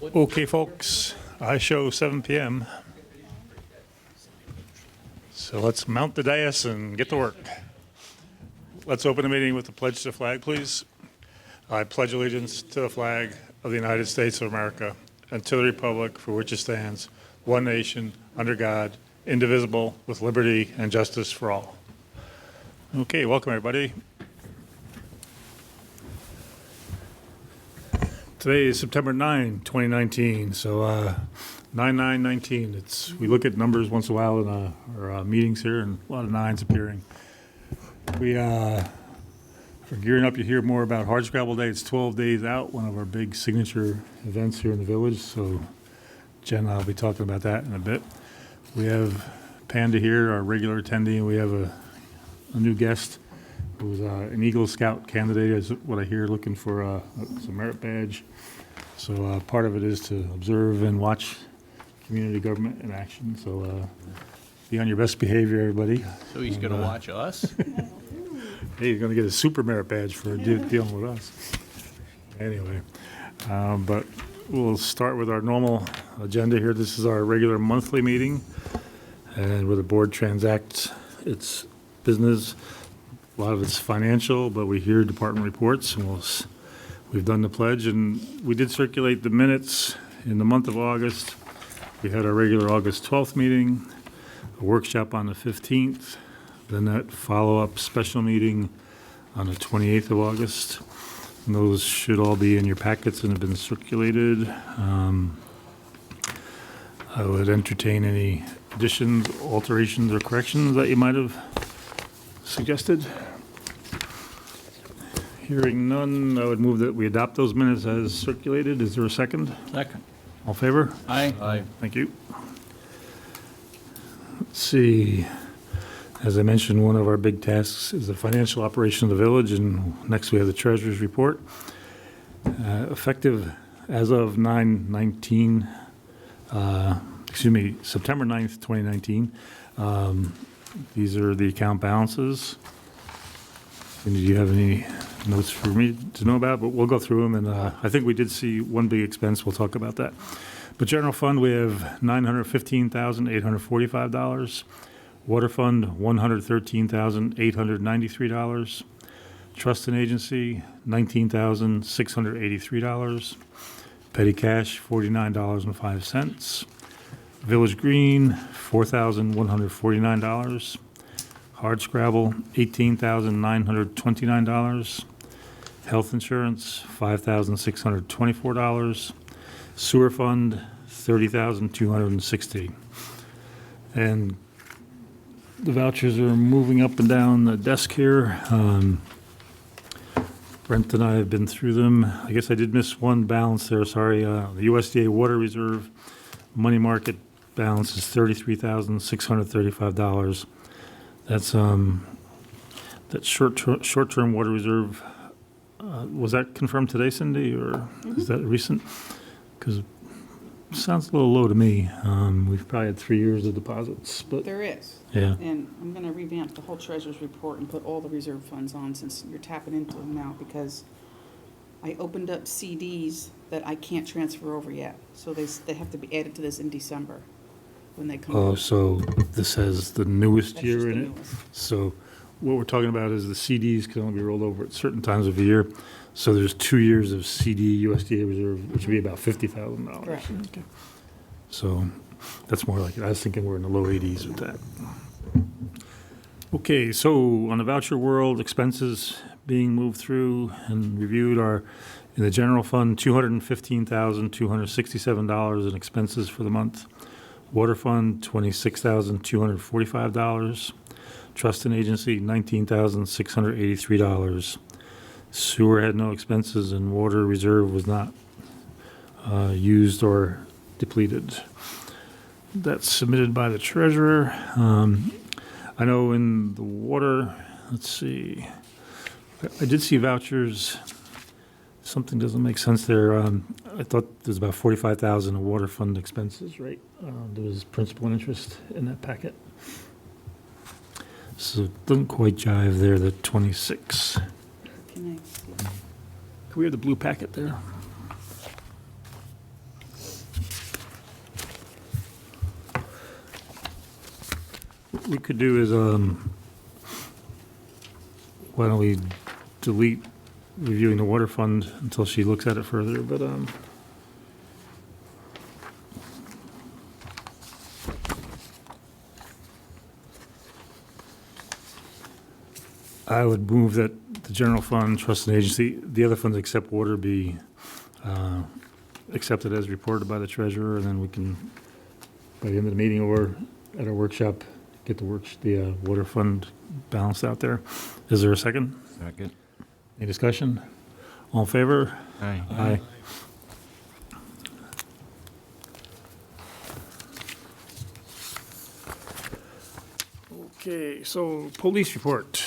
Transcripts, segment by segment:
Okay, folks, I show 7 p.m. So let's mount the dais and get to work. Let's open the meeting with the pledge to the flag, please. I pledge allegiance to the flag of the United States of America and to the republic for which it stands, one nation, under God, indivisible, with liberty and justice for all. Okay, welcome everybody. Today is September 9, 2019, so 9/9/19. We look at numbers once in a while in our meetings here, and a lot of nines appearing. For gearing up, you hear more about Hardscrabble Day. It's 12 days out, one of our big signature events here in the village, so Jen and I will be talking about that in a bit. We have Panda here, our regular attendee, and we have a new guest who's an Eagle Scout candidate, is what I hear, looking for some merit badge. So part of it is to observe and watch community government in action. So be on your best behavior, everybody. So he's going to watch us? Hey, he's going to get a super merit badge for dealing with us. Anyway, but we'll start with our normal agenda here. This is our regular monthly meeting, and where the board transacts its business. A lot of it's financial, but we hear department reports, and we've done the pledge, and we did circulate the minutes in the month of August. We had our regular August 12th meeting, a workshop on the 15th, then that follow-up special meeting on the 28th of August. And those should all be in your packets and have been circulated. I would entertain any additions, alterations, or corrections that you might have suggested. Hearing none, I would move that we adopt those minutes as circulated. Is there a second? Second. All in favor? Aye. Aye. Thank you. Let's see. As I mentioned, one of our big tasks is the financial operation of the village, and next we have the treasurer's report. Effective as of September 9th, 2019. These are the account balances. And do you have any notes for me to know about? But we'll go through them, and I think we did see one big expense. We'll talk about that. But general fund, we have $915,845. Water fund, $113,893. Trust and agency, $19,683. Petty cash, $49.05. Village green, $4,149. Hardscrabble, $18,929. Health insurance, $5,624. Sewer fund, $30,260. And the vouchers are moving up and down the desk here. Brent and I have been through them. I guess I did miss one balance there, sorry. The USDA Water Reserve money market balance is $33,635. That's that short-term water reserve. Was that confirmed today, Cindy, or is that recent? Because it sounds a little low to me. We've probably had 3 years of deposits, but There is. yeah. And I'm going to revamp the whole treasurer's report and put all the reserve funds on, since you're tapping into them now, because I opened up CDs that I can't transfer over yet. So they have to be added to this in December when they come. Oh, so this has the newest That's year just in the it? newest. So what we're talking about is the CDs can only be rolled over at certain times of the year. So there's 2 years of CD USDA reserve, which would be about $50,000. Correct. Okay. So that's more like it. I was thinking we're in the low 80s with that. Okay, so on the voucher world, expenses being moved through and reviewed are in the general fund, $215,267 in expenses for the month. Water fund, $26,245. Trust and agency, $19,683. Sewer had no expenses, and water reserve was not used or depleted. That's submitted by the treasurer. I know in the water, let's see, I did see vouchers. Something doesn't make sense there. I thought there's about $45,000 in water fund expenses, right? There was principal and interest in that packet. So it doesn't quite jive there, the 26. Can I see? Can we have the blue packet there? what we could do is, why don't we delete reviewing the water fund until she looks at it further, but, I would move that the general fund, trust and agency, the other funds except water be accepted as reported by the treasurer, and then we can, by the end of the meeting or at our workshop, get the water fund balanced out there. Is there a second? Second. Any discussion? All in favor? Aye. Aye. Okay, so police report.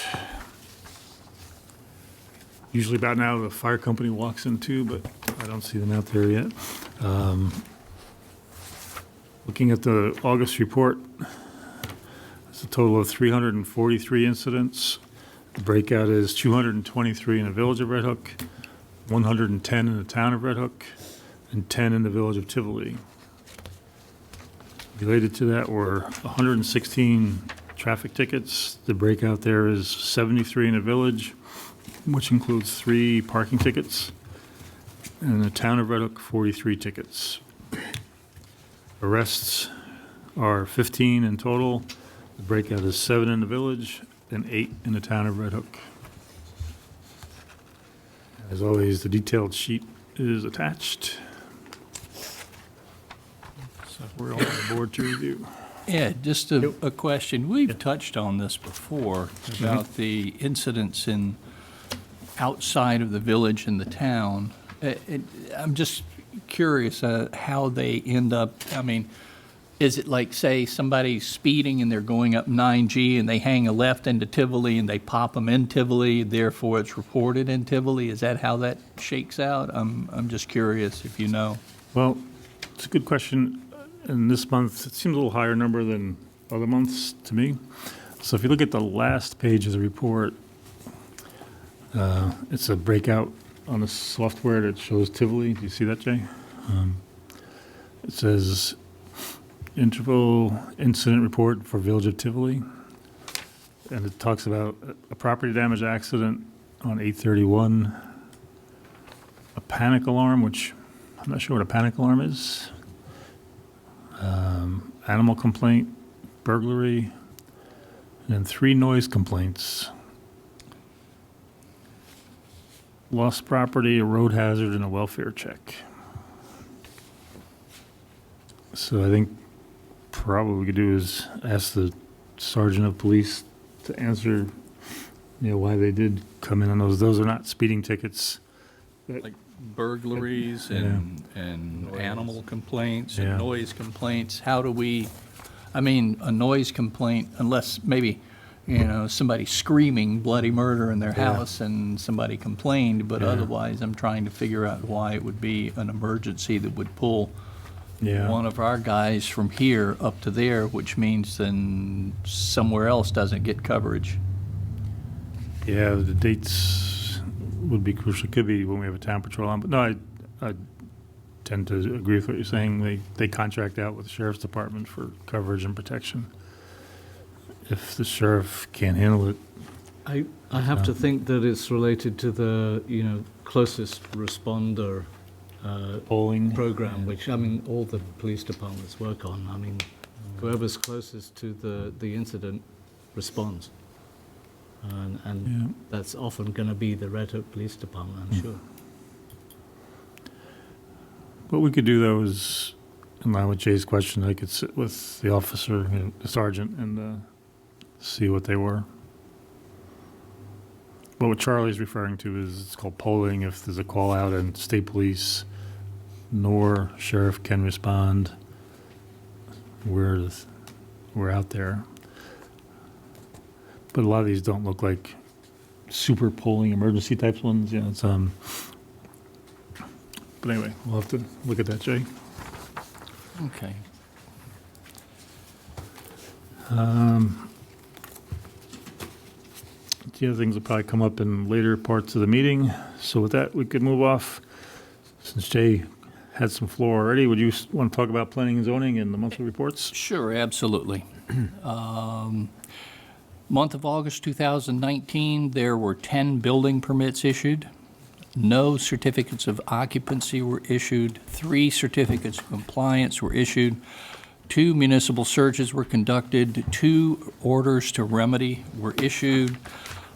Usually about now, the fire company walks in too, but I don't see them out there yet. Looking at the August report, it's a total of 343 incidents. The breakout is 223 in the village of Red Hook, 110 in the town of Red Hook, and 10 in the village of Tivoli. Related to that were 116 traffic tickets. The breakout there is 73 in the village, which includes 3 parking tickets, and in the town of Red Hook, 43 tickets. Arrests are 15 in total. The breakout is 7 in the village and 8 in the town of Red Hook. As always, the detailed sheet is attached. So we're all on the board to review. Yeah, just a question. We've touched on this before about the incidents in outside of the village and the town. I'm just curious how they end up, I mean, is it like, say, somebody's speeding and they're going up 9G and they hang a left into Tivoli and they pop them in Tivoli, therefore it's reported in Tivoli? Is that how that shakes out? I'm just curious if you know. Well, it's a good question. And this month, it seems a little higher number than other months to me. So if you look at the last page of the report, it's a breakout on the software that shows Tivoli. Do you see that, Jay? It says interval incident report for Village of Tivoli. And it talks about a property damage accident on 8/31, a panic alarm, which I'm not sure what a panic alarm is, animal complaint, burglary, and then 3 noise complaints. Lost property, a road hazard, and a welfare check. So I think probably what we could do is ask the sergeant of police to answer, why they did come in on those. Those are not speeding tickets. Like burglaries and animal complaints Yeah. and noise complaints. How do we, I mean, a noise complaint, unless maybe, somebody screaming bloody murder in their house and somebody complained, but Yeah. otherwise I'm trying to figure out why it would be an emergency that would pull Yeah. one of our guys from here up to there, which means then somewhere else doesn't get coverage. Yeah, the dates would be crucial. Could be when we have a town patrol on, but no, I tend to agree with what you're saying. They contract out with the sheriff's department for coverage and protection. If the sheriff can't handle it, I have to think that it's related to the, closest responder polling. program, which, all the police departments work on. Whoever's closest to the incident responds. And that's often going to be the Red Hook Police Department, I'm sure. What we could do, though, is, in line with Jay's question, I could sit with the officer, the sergeant, and see what they were. But what Charlie's referring to is it's called polling. If there's a call out and state police nor sheriff can respond, we're out there. But a lot of these don't look like super polling emergency types ones. It's But anyway, we'll have to look at that, Jay. Okay. The other things will probably come up in later parts of the meeting. So with that, we could move off. Since Jay had some floor already. Would you want to talk about planning and zoning and the monthly reports? Sure, absolutely. Month of August 2019, there were 10 building permits issued. No certificates of occupancy were issued. 3 certificates of compliance were issued. 2 municipal searches were conducted. 2 orders to remedy were issued.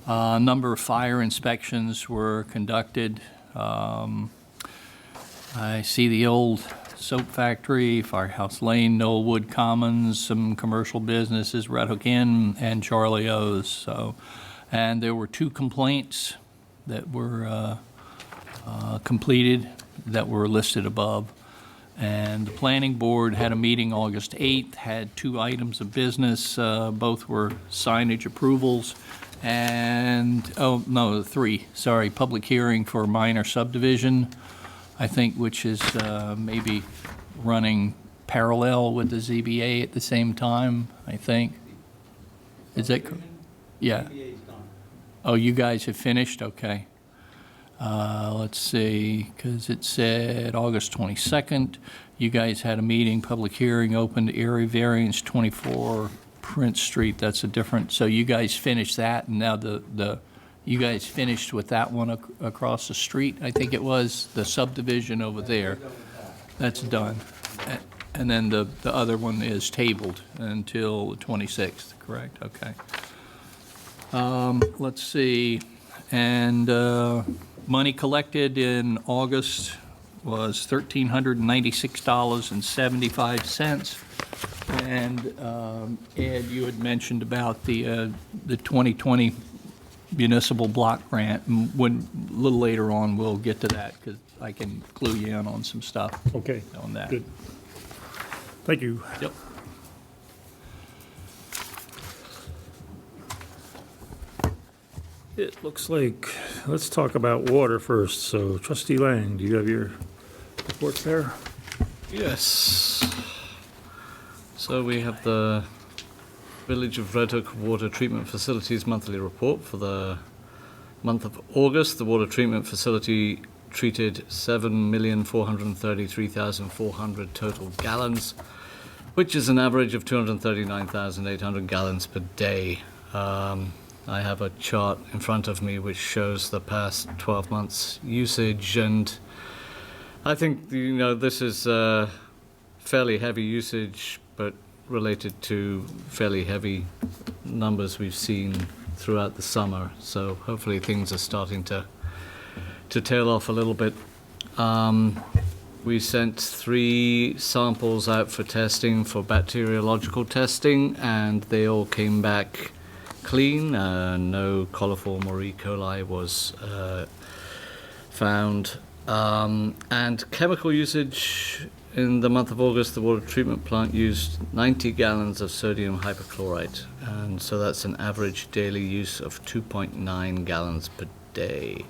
A number of fire inspections were conducted. I see the old soap factory, Firehouse Lane, Knollwood Commons, some commercial businesses, Red Hook Inn, and Charlie O's. So, and there were 2 complaints that were completed that were listed above. And the planning board had a meeting August 8th, had 2 items of business. Both were signage approvals and, 3, sorry, public hearing for minor subdivision, I think, which is maybe running parallel with the ZBA at the same time, I think. Is that? Yeah. Oh, you guys have finished? Okay. Let's see, because it said August 22nd, you guys had a meeting, public hearing, opened area variance 24 Prince Street. That's a different, so you guys finished that, and now you guys finished with that one across the street, I think it was, the subdivision over there. That's done. And then the other one is tabled until the 26th, correct? Okay. Let's see, and money collected in August was $1,396.75. And Ed, you had mentioned about the 2020 municipal block grant. And when, a little later on, we'll get to that because I can clue you in on some stuff Okay, on that. good. Thank you. Yep. It looks like, let's talk about water first. So Trustee Lang, do you have your report there? Yes. So we have the Village of Red Hook Water Treatment Facilities monthly report for the month of August. The water treatment facility treated 7,433,400 total gallons, which is an average of 239,800 gallons per day. I have a chart in front of me which shows the past 12 months usage, and I think, this is fairly heavy usage, but related to fairly heavy numbers we've seen throughout the summer. So hopefully things are starting to tail off a little bit. We sent 3 samples out for testing, for bacteriological testing, and they all came back clean. No coliform or E. coli was found. And chemical usage, in the month of August, the water treatment plant used 90 gallons of sodium hypochlorite, and so that's an average daily use of 2.9 gallons per day.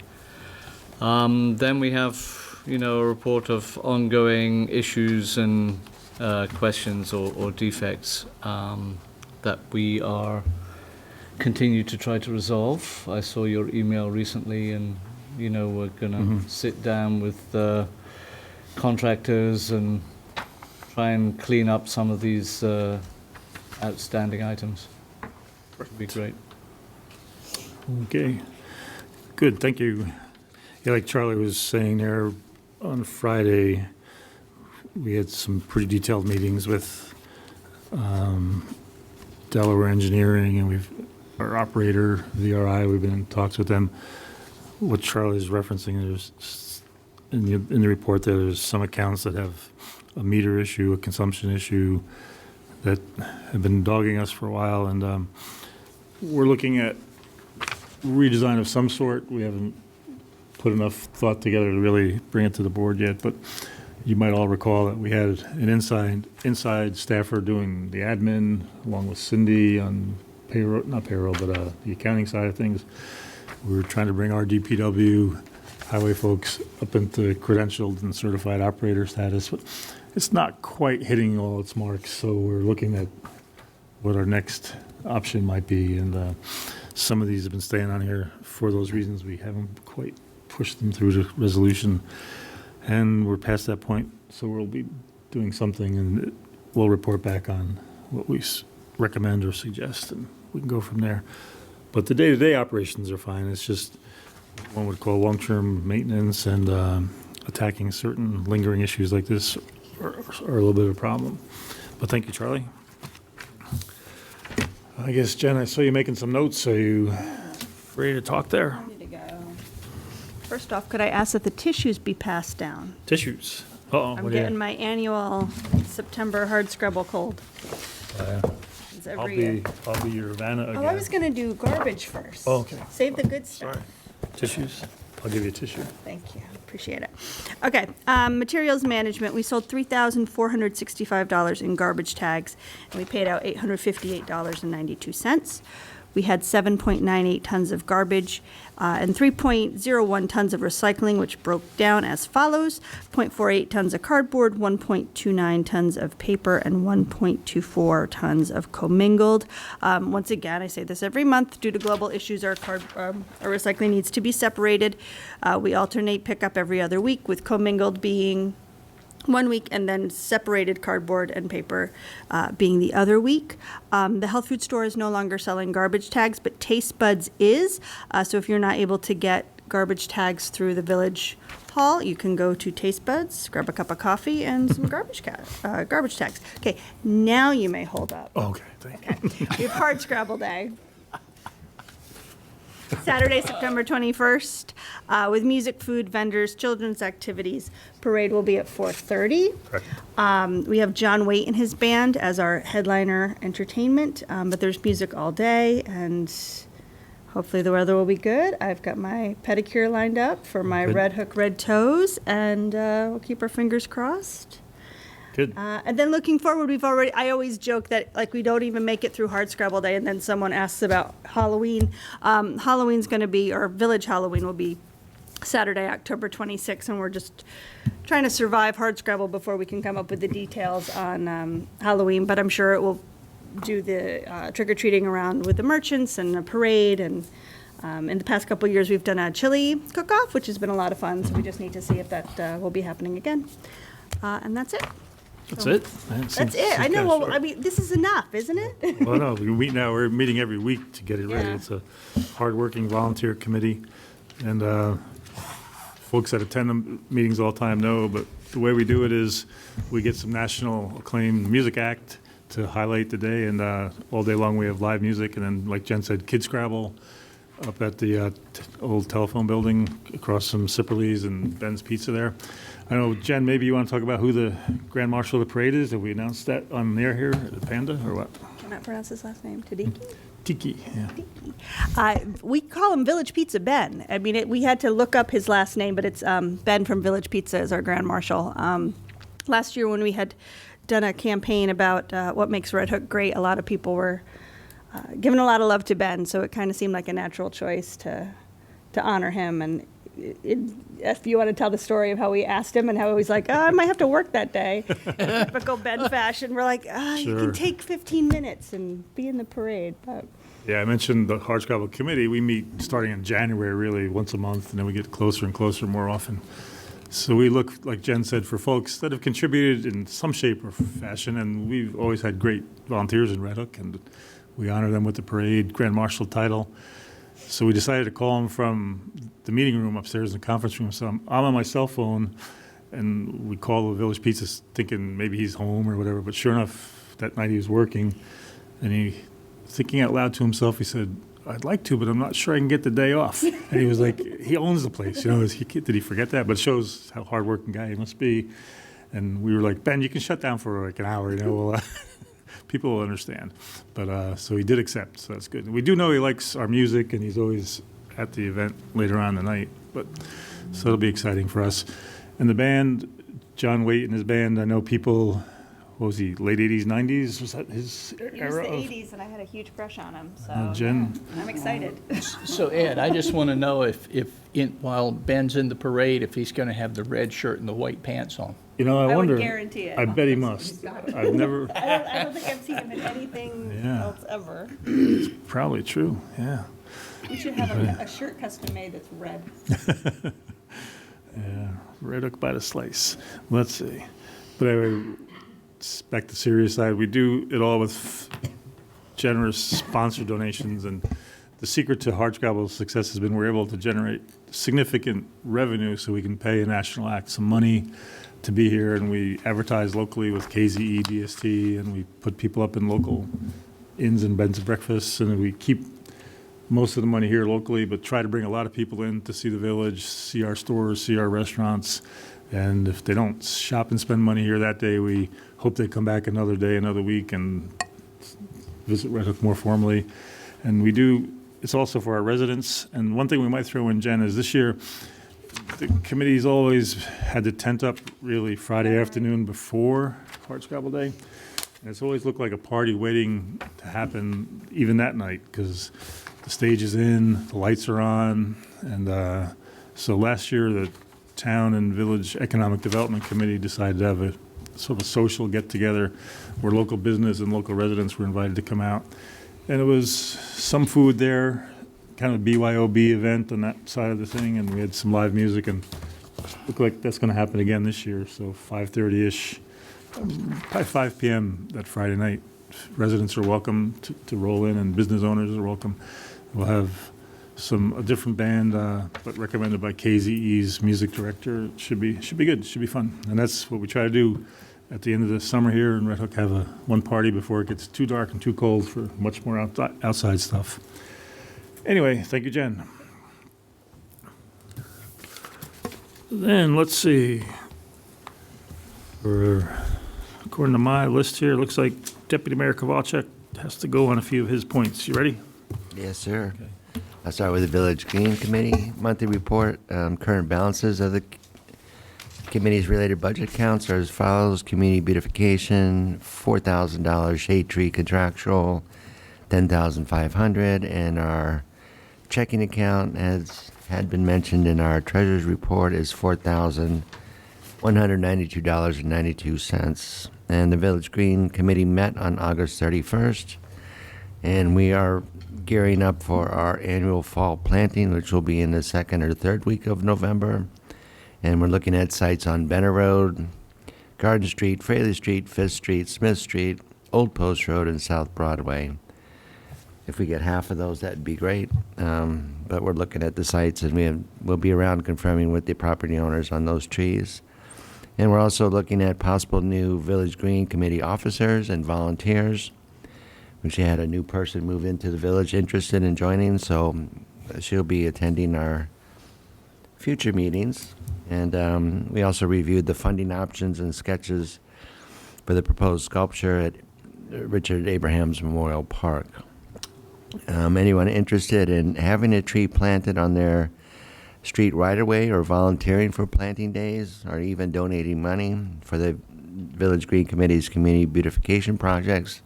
Then we have, a report of ongoing issues and questions or defects that we are continue to try to resolve. I saw your email recently, and we're going to sit down with contractors and try and clean up some of these outstanding items. Would be great. Okay, good, thank you. Yeah, like Charlie was saying there, on Friday, we had some pretty detailed meetings with Delaware Engineering, and our operator, VRI, we've been in talks with them. What Charlie's referencing, there's in the report that there's some accounts that have a meter issue, a consumption issue that have been dogging us for a while, and we're looking at redesign of some sort. We haven't put enough thought together to really bring it to the board yet, but you might all recall that we had an inside staffer doing the admin along with Cindy on payroll, not payroll, but the accounting side of things. We were trying to bring our DPW highway folks up into credentialed and certified operator status, but it's not quite hitting all its marks, so we're looking at what our next option might be, and some of these have been staying on here for those reasons. We haven't quite pushed them through to resolution. And we're past that point, so we'll be doing something, and we'll report back on what we recommend or suggest, and we can go from there. But the day-to-day operations are fine. It's just one would call long-term maintenance and attacking certain lingering issues like this are a little bit of a problem. But thank you, Charlie. I guess, Jen, I saw you making some notes. Are you ready to talk there? Ready to go. First off, could I ask that the tissues be passed down? Tissues. Uh-oh. I'm what do you- getting my annual September hard scrabble cold. It's every year. I'll be your Vanna again. Oh, I was gonna do garbage first. Oh, okay. Save the good stuff. Sorry. Tissues? I'll give you a tissue. Thank you, appreciate it. Okay, materials management, we sold $3,465 in garbage tags, and we paid out $858.92. We had 7.98 tons of garbage and 3.01 tons of recycling, which broke down as follows: 0.48 tons of cardboard, 1.29 tons of paper, and 1.24 tons of commingled. Once again, I say this every month, due to global issues, our recycling needs to be separated. We alternate pickup every other week, with commingled being 1 week, and then separated cardboard and paper being the other week. The health food store is no longer selling garbage tags, but Taste Buds is. So if you're not able to get garbage tags through the village hall, you can go to Taste Buds, grab a cup of coffee and some garbage tags. Okay, now you may hold up. Okay, thank you. Okay, we have Hard Scrabble Day. Saturday, September 21st, with music, food, vendors, children's activities. Parade will be at 4:30. Correct. We have John Waite and his band as our headliner entertainment, but there's music all day, and hopefully the weather will be good. I've got my pedicure lined up for my Good. red hook, red toes, and we'll keep our fingers crossed. Good. And then looking forward, I always joke that, like, we don't even make it through Hard Scrabble Day, and then someone asks about Halloween. Halloween's going to be, or Village Halloween will be Saturday, October 26th, and we're just trying to survive Hard Scrabble before we can come up with the details on Halloween, but I'm sure it will do the trick-or-treating around with the merchants and a parade, and in the past couple of years, we've done a chili cook-off, which has been a lot of fun, so we just need to see if that will be happening again. And that's it. That's it? That's it. I know. Well, I mean, this is enough, isn't it? Well, no, we're meeting every week to get it ready. Yeah. It's a hardworking volunteer committee, and folks that attend the meetings all the time know, but the way we do it is we get some national acclaimed music act to highlight the day, and all day long we have live music, and then, like Jen said, Kid Scrabble up at the old telephone building across from Sipperly's and Ben's Pizza there. I know, Jen, maybe you want to talk about who the Grand Marshal of the parade is? Have we announced that on the air here at Panda, or what? Cannot pronounce his last name. Tadiki? Tiki, yeah. We call him Village Pizza Ben. I mean, we had to look up his last name, but it's Ben from Village Pizza is our Grand Marshal. Last year when we had done a campaign about what makes Red Hook great, a lot of people were giving a lot of love to Ben, so it kind of seemed like a natural choice to honor him. And if you want to tell the story of how we asked him and how he was like, I might have to work that day, typical Ben fashion, we're like, you Sure. can take 15 minutes and be in the parade. But Yeah, I mentioned the Hard Scrabble Committee. We meet starting in January, really, once a month, and then we get closer and closer more often. So we look, like Jen said, for folks that have contributed in some shape or fashion, and we've always had great volunteers in Red Hook, and we honor them with the parade Grand Marshal title. So we decided to call him from the meeting room upstairs in the conference room. So I'm on my cell phone, and we call the Village Pizza thinking maybe he's home or whatever. But sure enough, that night he was working, and he, thinking out loud to himself, he said, I'd like to, but I'm not sure I can get the day off. And he was like, he owns the place, you know, did he forget that? But it shows how hardworking guy he must be. And we were like, Ben, you can shut down for like an hour, you know, we'll, people will understand. But so he did accept, so that's good. We do know he likes our music, and he's always at the event later on the night. But so it'll be exciting for us. And the band, John Waite and his band, I know people, what was he, late 80s, 90s? Was that his he was era the of? 80s, and I had a huge crush on him. So Jen? yeah, I'm excited. So Ed, I just want to know if while Ben's in the parade, if he's going to have the red shirt and the white pants on. You know, I would wonder. guarantee it. I bet he must. I've never, I don't think I've seen him in anything Yeah. else ever. probably true, yeah. We should have a shirt custom made that's red. Yeah, Red Hook by the slice. Let's see. But anyway, back to the serious side. We do it all with generous sponsor donations, and the secret to Hardscrabble's success has been we're able to generate significant revenue so we can pay a national act some money to be here, and we advertise locally with KZE, DST, and we put people up in local inns and beds and breakfasts, and we keep most of the money here locally, but try to bring a lot of people in to see the village, see our stores, see our restaurants. And if they don't shop and spend money here that day, we hope they come back another day, another week, and visit Red Hook more formally. And we do, it's also for our residents. And one thing we might throw in, Jen, is this year, the committee's always had the tent up really Friday afternoon before Hardscrabble Day. And it's always looked like a party waiting to happen even that night, because the stage is in, the lights are on, and so last year the Town and Village Economic Development Committee decided to have a sort of social get-together where local business and local residents were invited to come out. And it was some food there, kind of a BYOB event on that side of the thing, and we had some live music, and it looked like that's going to happen again this year, so 5:30-ish, by 5 p.m. that Friday night. Residents are welcome to roll in, and business owners are welcome. We'll have a different band, but recommended by KZE's music director. It should be good. It should be fun. And that's what we try to do at the end of the summer here in Red Hook, have one party before it gets too dark and too cold for much more outside stuff. Anyway, thank you, Jen. Then, let's see. According to my list here, it looks like Deputy Mayor Kowalczyk has to go on a few of his points. You ready? Yes, sir. I'll start with the Village Green Committee monthly report. Current balances of the committee's related budget counts are as follows. Community beautification, $4,000. Shade tree contractual, $10,500. And our checking account, as had been mentioned in our treasurer's report, is $4,192.92. And the Village Green Committee met on August 31st. And we are gearing up for our annual fall planting, which will be in the second or third week of November. And we're looking at sites on Benner Road, Garden Street, Fraley Street, Fifth Street, Smith Street, Old Post Road, and South Broadway. If we get half of those, that'd be great. But we're looking at the sites, and we'll be around confirming with the property owners on those trees. And we're also looking at possible new Village Green Committee officers and volunteers. We had a new person move into the village interested in joining, so she'll be attending our future meetings. And we also reviewed the funding options and sketches for the proposed sculpture at Richard Abraham's Memorial Park. Anyone interested in having a tree planted on their street right-of-way or volunteering for planting days or even donating money for the Village Green Committee's community beautification projects,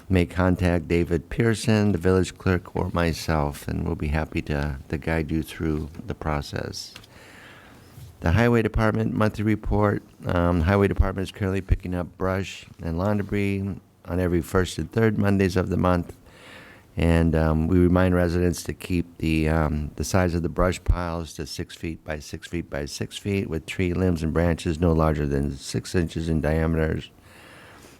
may contact David Pearson, the village clerk, or myself, and we'll be happy to guide you through the process. The Highway Department monthly report. Highway Department is currently picking up brush and lawn debris on every first and third Mondays of the month. And we remind residents to keep the size of the brush piles to 6 feet by 6 feet by 6 feet, with tree limbs and branches no larger than 6 inches in diameter.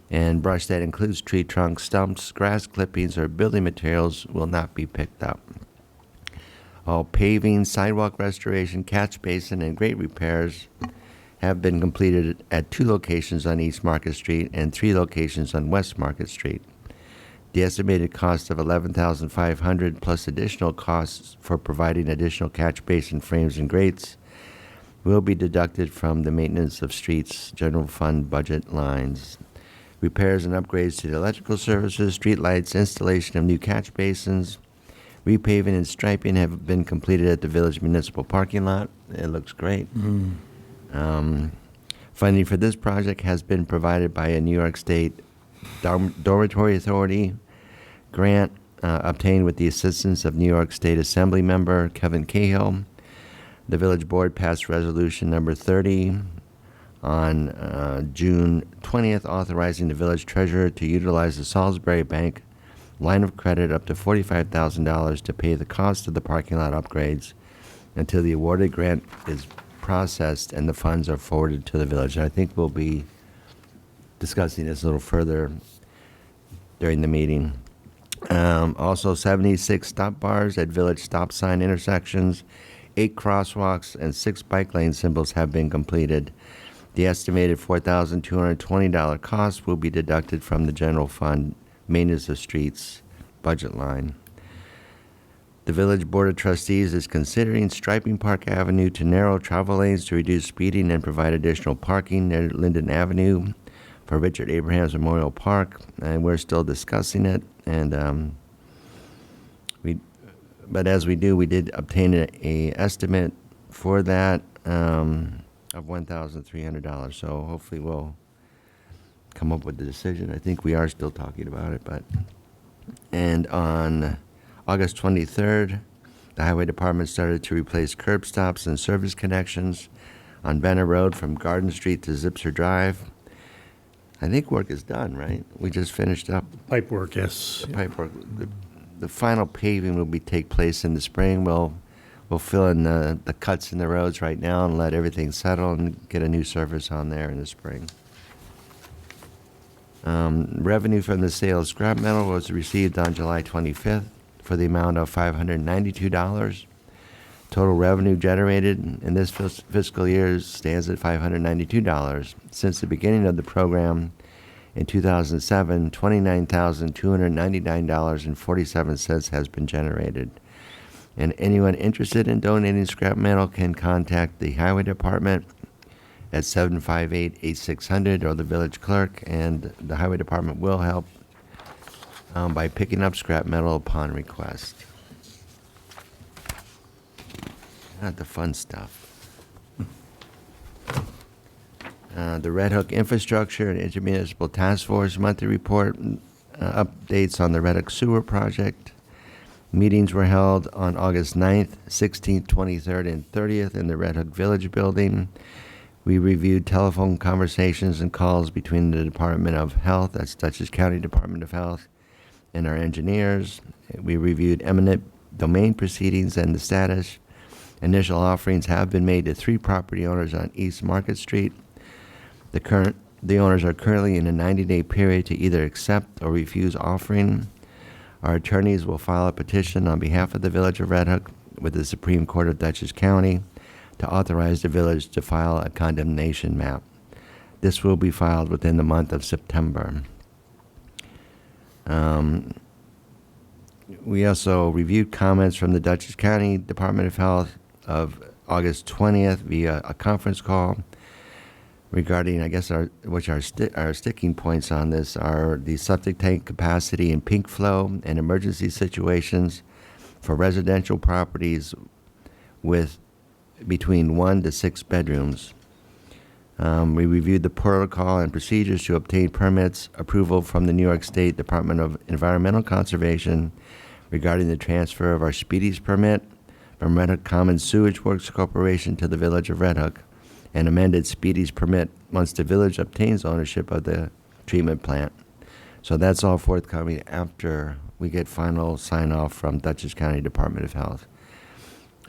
And brush that includes tree trunks, stumps, grass clippings, or building materials will not be picked up. All paving, sidewalk restoration, catch basin, and grate repairs have been completed at 2 locations on East Market Street and 3 locations on West Market Street. The estimated cost of $11,500 plus additional costs for providing additional catch basin frames and grates will be deducted from the maintenance of streets general fund budget lines. Repairs and upgrades to the electrical services, street lights, installation of new catch basins, repaving and striping have been completed at the village municipal parking lot. It looks great. Funding for this project has been provided by a New York State Dormitory Authority grant obtained with the assistance of New York State Assembly member Kevin Cahill. The village board passed resolution number 30 on June 20th, authorizing the village treasurer to utilize the Salisbury Bank line of credit up to $45,000 to pay the cost of the parking lot upgrades until the awarded grant is processed and the funds are forwarded to the village. And I think we'll be discussing this a little further during the meeting. Also, 76 stop bars at village stop sign intersections, 8 crosswalks, and 6 bike lane symbols have been completed. The estimated $4,220 cost will be deducted from the general fund maintenance of streets budget line. The Village Board of Trustees is considering striping Park Avenue to narrow travel lanes to reduce speeding and provide additional parking near Linden Avenue for Richard Abrahams Memorial Park, and we're still discussing it. And but as we do, we did obtain a estimate for that of $1,300. So hopefully we'll come up with the decision. I think we are still talking about it, and on August 23rd, the Highway Department started to replace curb stops and service connections on Benner Road from Garden Street to Zipser Drive. I think work is done, right? We just finished up Pipe work, yes. the pipe work. The final paving will take place in the spring. We'll fill in the cuts in the roads right now and let everything settle and get a new surface on there in the spring. Revenue from the sale of scrap metal was received on July 25th for the amount of $592. Total revenue generated in this fiscal year stands at $592. Since the beginning of the program in 2007, $29,299.47 has been generated. And anyone interested in donating scrap metal can contact the Highway Department at 758-8600 or the village clerk, and the Highway Department will help by picking up scrap metal upon request. Not the fun stuff. The Red Hook Infrastructure and Intermunicipal Task Force monthly report updates on the Red Hook Sewer Project. Meetings were held on August 9th, 16th, 23rd, and 30th in the Red Hook Village Building. We reviewed telephone conversations and calls between the Department of Health, that's Dutchess County Department of Health, and our engineers. We reviewed eminent domain proceedings and the status. Initial offerings have been made to 3 property owners on East Market Street. The owners are currently in a 90-day period to either accept or refuse offering. Our attorneys will file a petition on behalf of the Village of Red Hook with the Supreme Court of Dutchess County to authorize the village to file a condemnation map. This will be filed within the month of September. We also reviewed comments from the Dutchess County Department of Health of August 20th via a conference call regarding, I guess, our sticking points on this are the septic tank capacity and peak flow and emergency situations for residential properties with between 1 to 6 bedrooms. We reviewed the protocol and procedures to obtain permits approval from the New York State Department of Environmental Conservation regarding the transfer of our Speedies permit from Red Hook Common Sewage Works Corporation to the Village of Red Hook, and amended Speedies permit once the village obtains ownership of the treatment plant. So that's all forthcoming after we get final sign-off from Dutchess County Department of Health.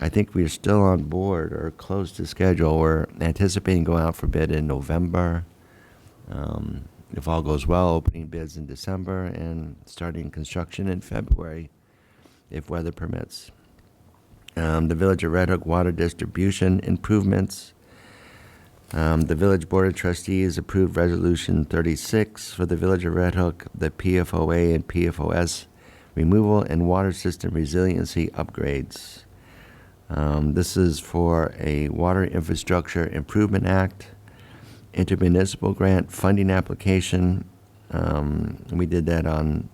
I think we're still on board or close to schedule. We're anticipating going out for bid in November. If all goes well, opening bids in December and starting construction in February, if weather permits. The Village of Red Hook water distribution improvements. The Village Board of Trustees approved Resolution 36 for the Village of Red Hook, the PFOA and PFOS removal and water system resiliency upgrades. This is for a Water Infrastructure Improvement Act, intermunicipal grant funding application. We did that on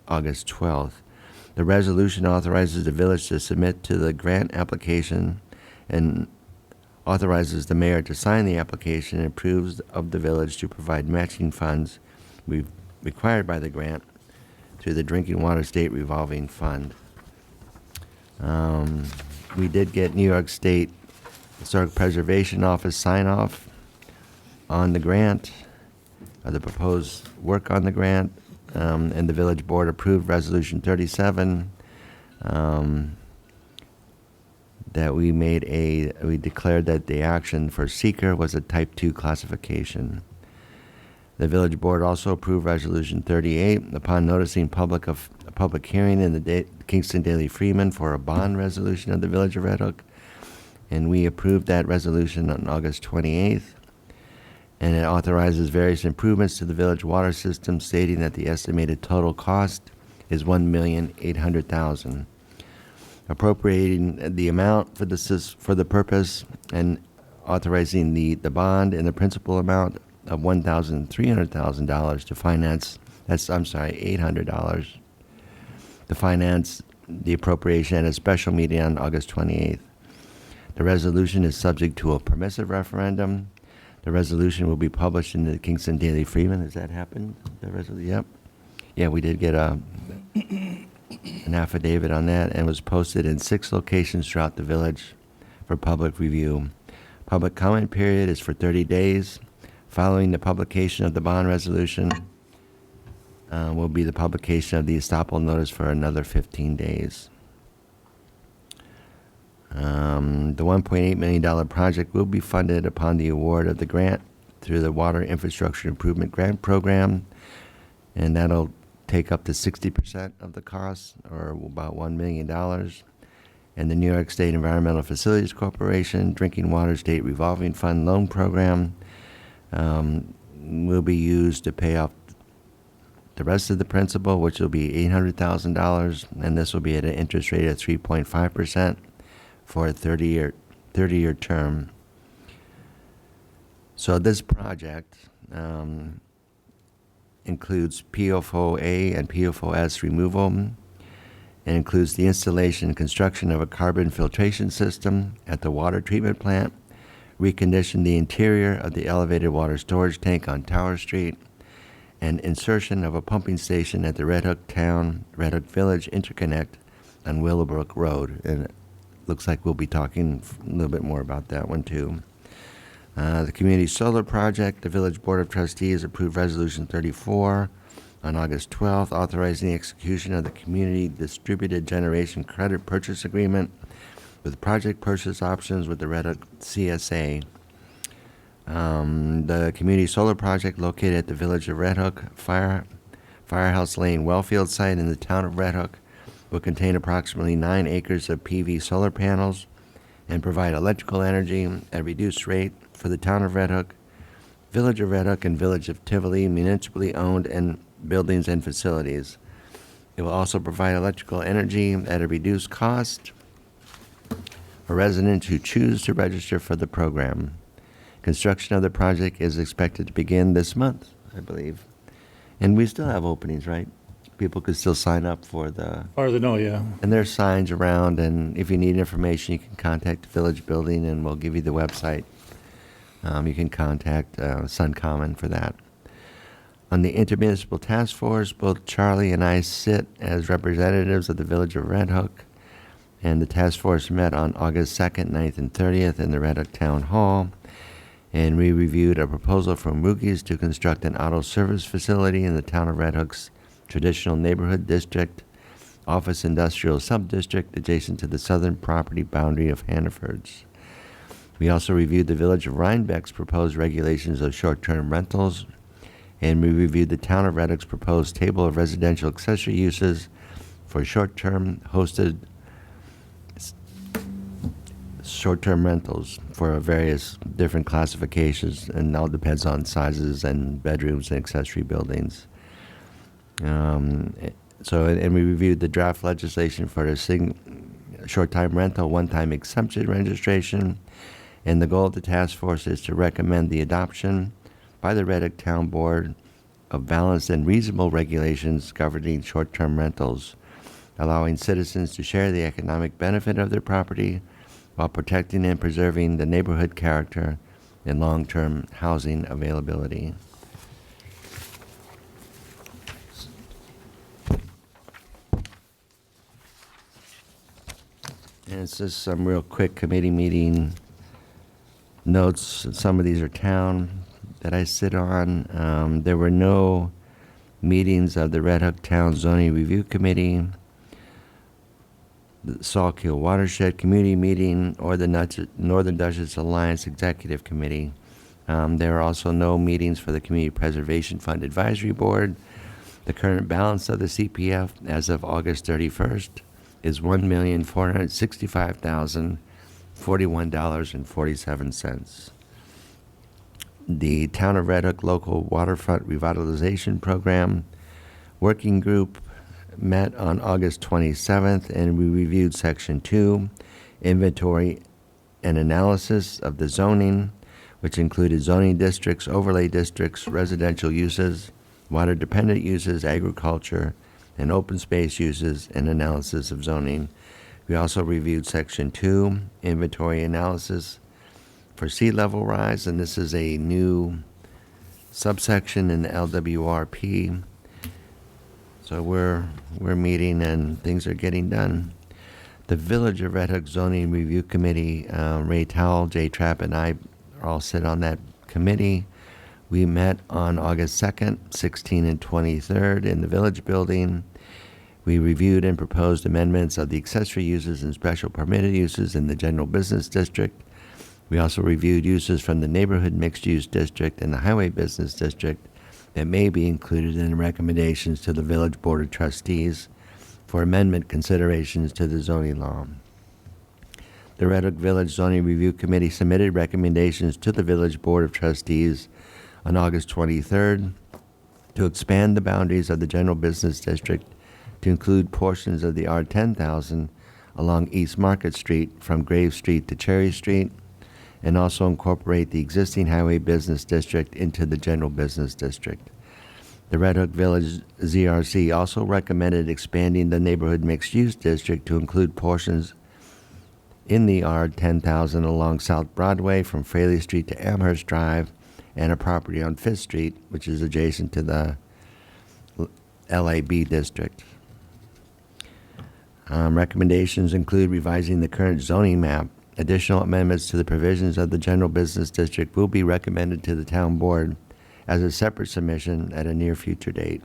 August 12th. The resolution authorizes the village to submit to the grant application and authorizes the mayor to sign the application and approves of the village to provide matching funds required by the grant through the Drinking Water State Revolving Fund. We did get New York State Historic Preservation Office sign-off on the grant, the proposed work on the grant, and the village board approved Resolution 37. that we declared that the action for seeker was a type 2 classification. The village board also approved Resolution 38 upon noticing a public hearing in the Kingston Daily Freeman for a bond resolution of the Village of Red Hook, and we approved that resolution on August 28th. And it authorizes various improvements to the village water system, stating that the estimated total cost is $1,800,000. Appropriating the amount for the purpose and authorizing the bond in the principal amount of $300,000 to finance. $800 to finance the appropriation at a special meeting on August 28th. The resolution is subject to a permissive referendum. The resolution will be published in the Kingston Daily Freeman. Has that happened? Yep. Yeah, we did get an affidavit on that, and was posted in 6 locations throughout the village for public review. Public comment period is for 30 days. Following the publication of the bond resolution will be the publication of the estoppel notice for another 15 days. The $1.8 million project will be funded upon the award of the grant through the Water Infrastructure Improvement Grant Program, and that'll take up to 60% of the cost, or about $1 million. And the New York State Environmental Facilities Corporation Drinking Water State Revolving Fund Loan Program will be used to pay off the rest of the principal, which will be $800,000, and this will be at an interest rate of 3.5%. for a 30-year term. So this project includes PFOA and PFOS removal, and includes the installation and construction of a carbon filtration system at the water treatment plant, recondition the interior of the elevated water storage tank on Tower Street, and insertion of a pumping station at the Red Hook Village Interconnect on Willowbrook Road. And looks like we'll be talking a little bit more about that one too. The community solar project, the Village Board of Trustees approved Resolution 34 on August 12th, authorizing the execution of the Community Distributed Generation Credit Purchase Agreement with project purchase options with the Red Hook CSA. The community solar project located at the Village of Red Hook Firehouse Lane Wellfield site in the town of Red Hook will contain approximately 9 acres of PV solar panels and provide electrical energy at a reduced rate for the town of Red Hook, Village of Red Hook, and Village of Tivoli, municipally owned and buildings and facilities. It will also provide electrical energy at a reduced cost for residents who choose to register for the program. Construction of the project is expected to begin this month, I believe. And we still have openings, right? People could still sign up for the... Far as I know, yeah. And there's signs around, and if you need information, you can contact the village building, and we'll give you the website. You can contact Suncommon for that. On the Intermunicipal Task Force, both Charlie and I sit as representatives of the Village of Red Hook, and the task force met on August 2nd, 9th, and 30th in the Red Hook Town Hall, and we reviewed a proposal from Rookies to construct an auto service facility in the town of Red Hook's traditional neighborhood district, office industrial subdistrict adjacent to the southern property boundary of Hannaford's. We also reviewed the Village of Rhinebeck's proposed regulations of short-term rentals, and we reviewed the town of Red Hook's proposed table of residential accessory uses for short-term rentals for various different classifications, and it all depends on sizes and bedrooms and accessory buildings. And we reviewed the draft legislation for the short-time rental one-time exemption registration, and the goal of the task force is to recommend the adoption by the Red Hook Town Board of balanced and reasonable regulations governing short-term rentals, allowing citizens to share the economic benefit of their property while protecting and preserving the neighborhood character and long-term housing availability. And it's just some real quick committee meeting notes. Some of these are town that I sit on. There were no meetings of the Red Hook Town Zoning Review Committee. the Salkill Watershed Community Meeting, or the Northern Dutchess Alliance Executive Committee. There are also no meetings for the Community Preservation Fund Advisory Board. The current balance of the CPF as of August 31st is $1,465,041.47. The Town of Red Hook Local Waterfront Revitalization Program Working Group met on August 27th, and we reviewed Section 2, Inventory and Analysis of the Zoning, which included zoning districts, overlay districts, residential uses, water-dependent uses, agriculture, and open space uses, and analysis of zoning. We also reviewed Section 2, Inventory Analysis for sea level rise, and this is a new subsection in the LWRP. So we're meeting and things are getting done. The Village of Red Hook Zoning Review Committee, Ray Towell, Jay Trapp, and I all sit on that committee. We met on August 2nd, 16th, and 23rd in the Village Building. We reviewed and proposed amendments of the accessory uses and special permitted uses in the General Business District. We also reviewed uses from the Neighborhood Mixed Use District and the Highway Business District that may be included in the recommendations to the Village Board of Trustees for amendment considerations to the zoning law. The Red Hook Village Zoning Review Committee submitted recommendations to the Village Board of Trustees on August 23rd to expand the boundaries of the General Business District to include portions of the R10,000 along East Market Street from Grave Street to Cherry Street, and also incorporate the existing Highway Business District into the General Business District. The Red Hook Village ZRC also recommended expanding the Neighborhood Mixed Use District to include portions in the R10,000 along South Broadway from Fraley Street to Amherst Drive, and a property on Fifth Street, which is adjacent to the LAB district. Recommendations include revising the current zoning map. Additional amendments to the provisions of the General Business District will be recommended to the Town Board as a separate submission at a near future date.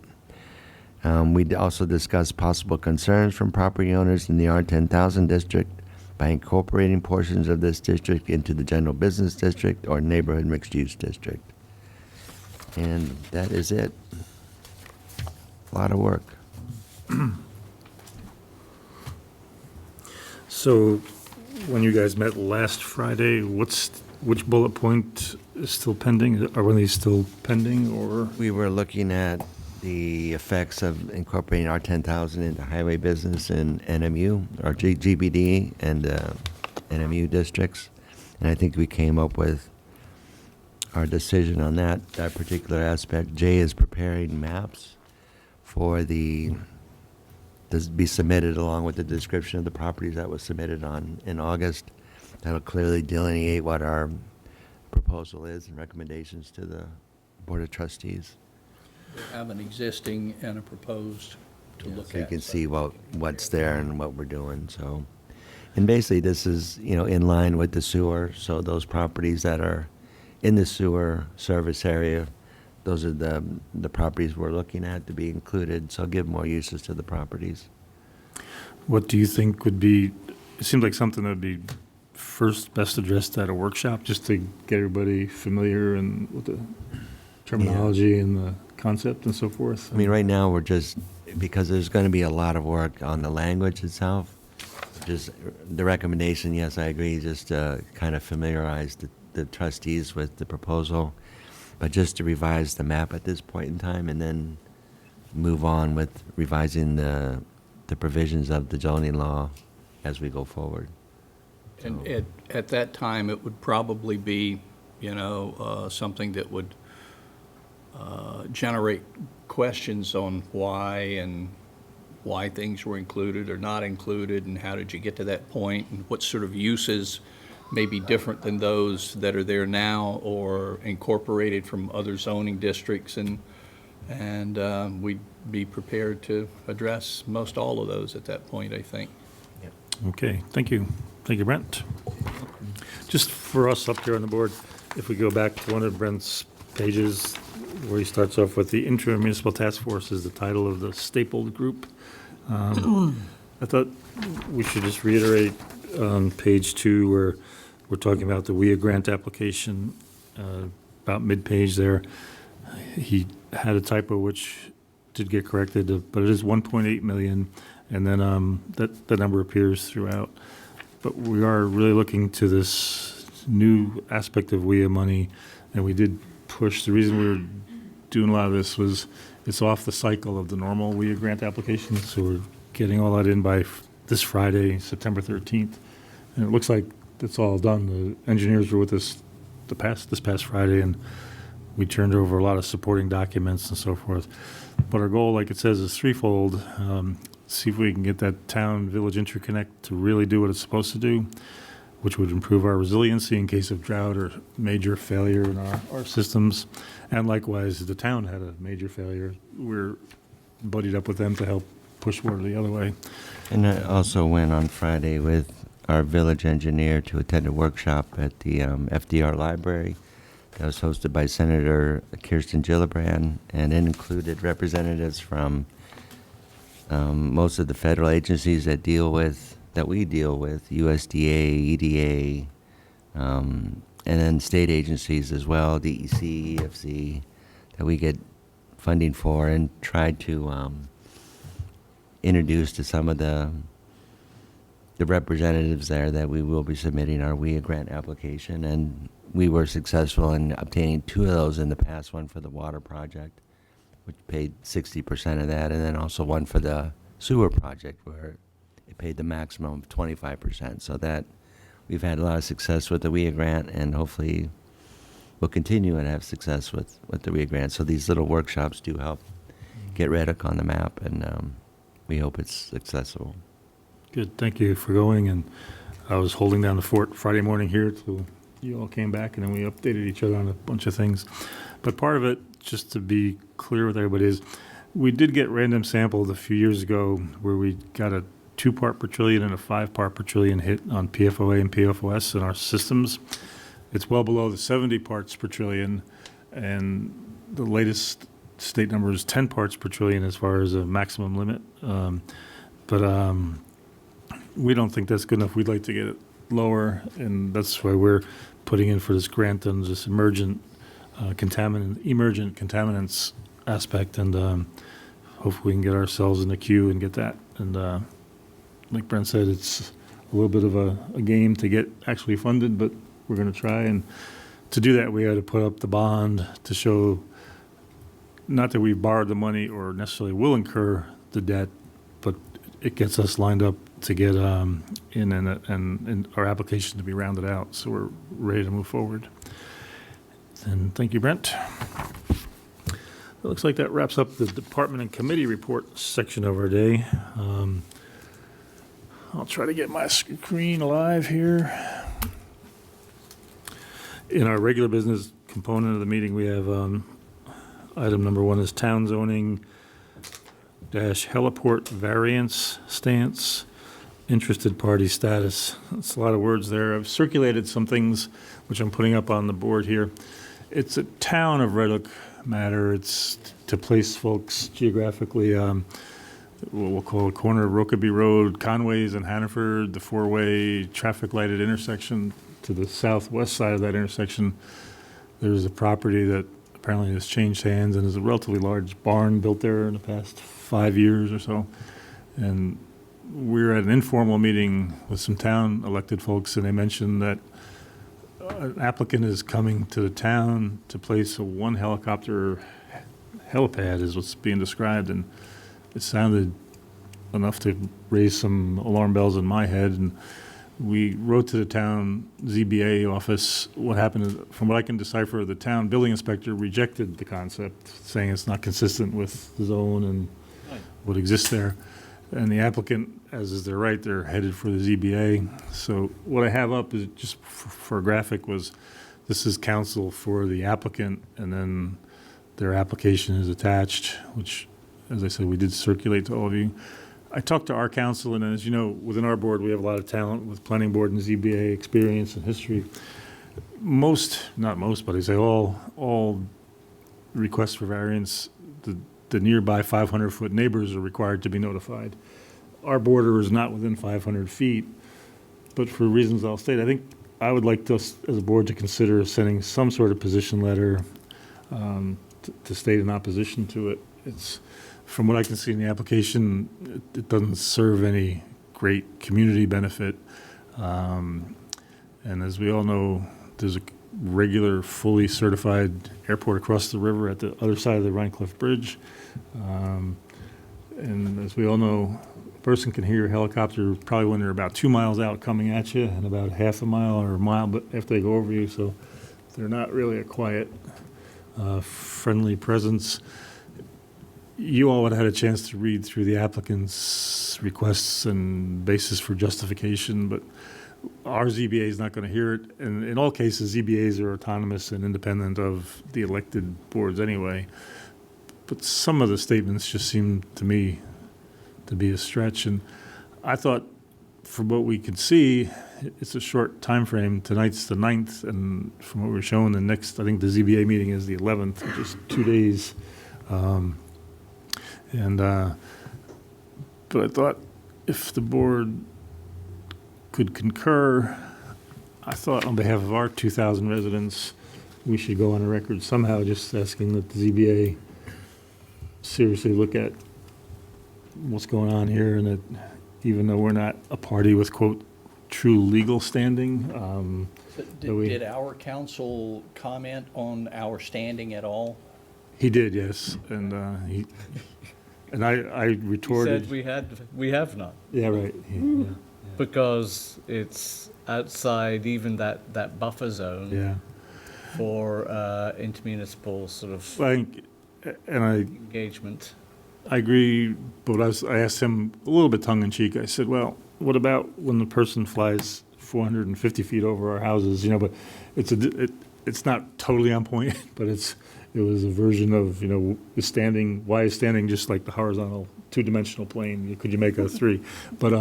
We also discussed possible concerns from property owners in the R10,000 district by incorporating portions of this district into the General Business District or Neighborhood Mixed Use District. And that is it. A lot of work. So, when you guys met last Friday, which bullet point is still pending? Are one of these still pending, or? We were looking at the effects of incorporating R10,000 into highway business and NMU, or GBD and NMU districts. And I think we came up with our decision on that particular aspect. Jay is preparing maps for to be submitted along with the description of the properties that was submitted in August. That'll clearly delineate what our proposal is and recommendations to the Board of Trustees. We have an existing and a proposed to look at. So you can see what's there and what we're doing, so. And basically, this is, in line with the sewer, so those properties that are in the sewer service area, those are the properties we're looking at to be included, so give more uses to the properties. What do you think would be, it seems like something that would be first best addressed at a workshop, just to get everybody familiar and with the terminology and the concept and so forth? I mean, right now, we're just, because there's going to be a lot of work on the language itself, just the recommendation, yes, I agree, just to kind of familiarize the trustees with the proposal, but just to revise the map at this point in time and then move on with revising the provisions of the zoning law as we go forward. And at that time, it would probably be, something that would generate questions on why things were included or not included, and how did you get to that point, and what sort of uses may be different than those that are there now or incorporated from other zoning districts, and we'd be prepared to address most all of those at that point, I think. Okay, thank you. Thank you, Brent. Just for us up here on the board, if we go back to one of Brent's pages where he starts off with the Intermunicipal Task Force is the title of the stapled group. I thought we should just reiterate on page 2 where we're talking about the WIA grant application, about mid-page there. He had a typo which did get corrected, but it is 1.8 million, and then that number appears throughout. But we are really looking to this new aspect of WIA money, and we did push. The reason we were doing a lot of this was it's off the cycle of the normal WIA grant application, so we're getting all that in by this Friday, September 13th. And it looks like it's all done. The engineers were with us this past Friday, and we turned over a lot of supporting documents and so forth. But our goal, like it says, is threefold. See if we can get that town-village interconnect to really do what it's supposed to do, which would improve our resiliency in case of drought or major failure in our systems. And likewise, the town had a major failure. We're buddied up with them to help push water the other way. And I also went on Friday with our village engineer to attend a workshop at the FDR Library that was hosted by Senator Kirsten Gillibrand, and it included representatives from most of the federal agencies that we deal with, USDA, EDA, and then state agencies as well, DEC, EFC, that we get funding for, and tried to introduce to some of the representatives there that we will be submitting our WIA grant application. And we were successful in obtaining 2 of those in the past, one for the water project, which paid 60% of that, and then also one for the sewer project where it paid the maximum of 25%. So that we've had a lot of success with the WIA grant, and hopefully we'll continue and have success with the WIA grant. So these little workshops do help get Red Hook on the map, and we hope it's successful. Good, thank you for going. And I was holding down the fort Friday morning here till you all came back, and then we updated each other on a bunch of things. But part of it, just to be clear with everybody, is we did get random sampled a few years ago where we got a 2 part per trillion and a 5 part per trillion hit on PFOA and PFOS in our systems. It's well below the 70 parts per trillion, and the latest state number is 10 parts per trillion as far as a maximum limit. But we don't think that's good enough. We'd like to get it lower, and that's why we're putting in for this grant on this emergent contaminants aspect, and hopefully we can get ourselves in the queue and get that. And like Brent said, it's a little bit of a game to get actually funded, but we're going to try. And to do that, we had to put up the bond to show not that we've borrowed the money or necessarily will incur the debt, but it gets us lined up to get in and our application to be rounded out. So we're ready to move forward. And thank you, Brent. It looks like that wraps up the department and committee report section of our day. I'll try to get my screen alive here. In our regular business component of the meeting, we have item number 1 is town zoning dash heliport variance stance, interested party status. That's a lot of words there. I've circulated some things which I'm putting up on the board here. It's a town of Red Hook matter. It's to place folks geographically, we'll call it corner of Rokeby Road, Conways and Hannaford, the 4-way traffic lighted intersection. To the southwest side of that intersection, there's a property that apparently has changed hands, and there's a relatively large barn built there in the past 5 years or so. And we're at an informal meeting with some town elected folks, and they mentioned that an applicant is coming to the town to place a 1 helicopter helipad is what's being described, and it sounded enough to raise some alarm bells in my head. And we wrote to the town ZBA office. What happened is, from what I can decipher, the town building inspector rejected the concept, saying it's not consistent with the zone and what exists there. And the applicant, as is their right, they're headed for the ZBA. So what I have up is just for a graphic was, this is counsel for the applicant, and then their application is attached, which, as I said, we did circulate to all of you. I talked to our council, and as you know, within our board, we have a lot of talent with planning board and ZBA experience and history. Not most, but I say all requests for variance, the nearby 500-foot neighbors are required to be notified. our border is not within 500 feet, but for reasons I'll state, I think I would like us as a board to consider sending some sort of position letter to state in opposition to it. It's, from what I can see in the application, it doesn't serve any great community benefit. And as we all know, there's a regular, fully certified airport across the river at the other side of the Rhine Cliff Bridge. And as we all know, a person can hear a helicopter probably when they're about 2 miles out coming at you, and about half a mile or a mile but after they go over you. So they're not really a quiet, friendly presence. You all would have had a chance to read through the applicant's requests and basis for justification, but our ZBA is not going to hear it. And in all cases, ZBAs are autonomous and independent of the elected boards anyway. But some of the statements just seem to me to be a stretch. And I thought, from what we could see, it's a short time frame. Tonight's the 9th, and from what we're showing, the next, I think the ZBA meeting is the 11th, which is 2 days. But I thought if the board could concur, I thought on behalf of our 2,000 residents, we should go on a record somehow just asking that the ZBA seriously look at what's going on here, and that even though we're not a party with, quote, true legal standing, Did our council comment on our standing at all? he did, yes, and I He retorted. said we have not, Yeah, right. Yeah, because it's outside even that buffer zone yeah. for intermunicipal sort of I think, and engagement. I agree, but I asked him a little bit tongue-in-cheek. I said, well, what about when the person flies 450 feet over our houses, you know, but it's not totally on point, but it was a version of, you know, why is standing just like the horizontal two-dimensional plane? Could you make a 3? But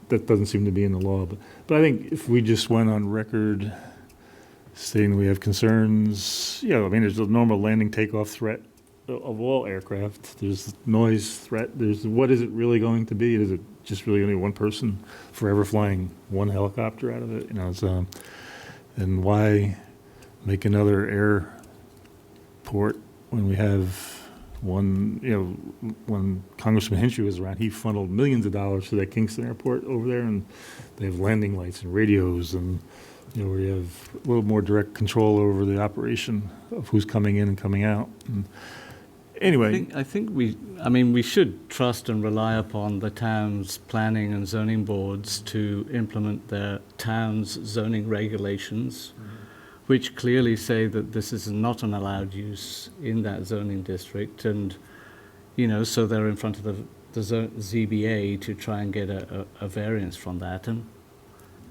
that doesn't seem to be in the law. But I think if we just went on record stating we have concerns, I mean, there's a normal landing takeoff threat of all aircraft. There's noise threat. What is it really going to be? Is it just really only one person forever flying one helicopter out of it? You know, and why make another airport when we have one? You know, when Congressman Hinchy was around, he funneled millions of dollars to that Kingston airport over there, and they have landing lights and radios, and you know, where you have a little more direct control over the operation of who's coming in and coming out. And anyway, I think we should trust and rely upon the town's planning and zoning boards to implement their town's zoning regulations, which clearly say that this is not an allowed use in that zoning district, and you know, so they're in front of the ZBA to try and get a variance from that, and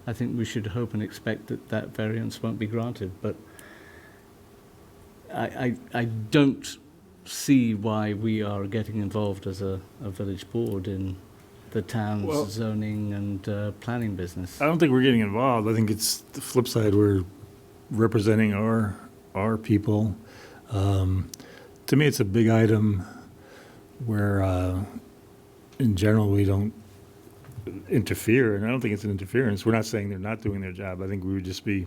I think we should hope and expect that variance won't be granted. But I don't see why we are getting involved as a village board in the town's zoning and planning business. I don't think we're getting involved. I think it's the flip side. We're representing our people. To me, it's a big item where, in general, we don't interfere, and I don't think it's an interference. We're not saying they're not doing their job. I think we would just be,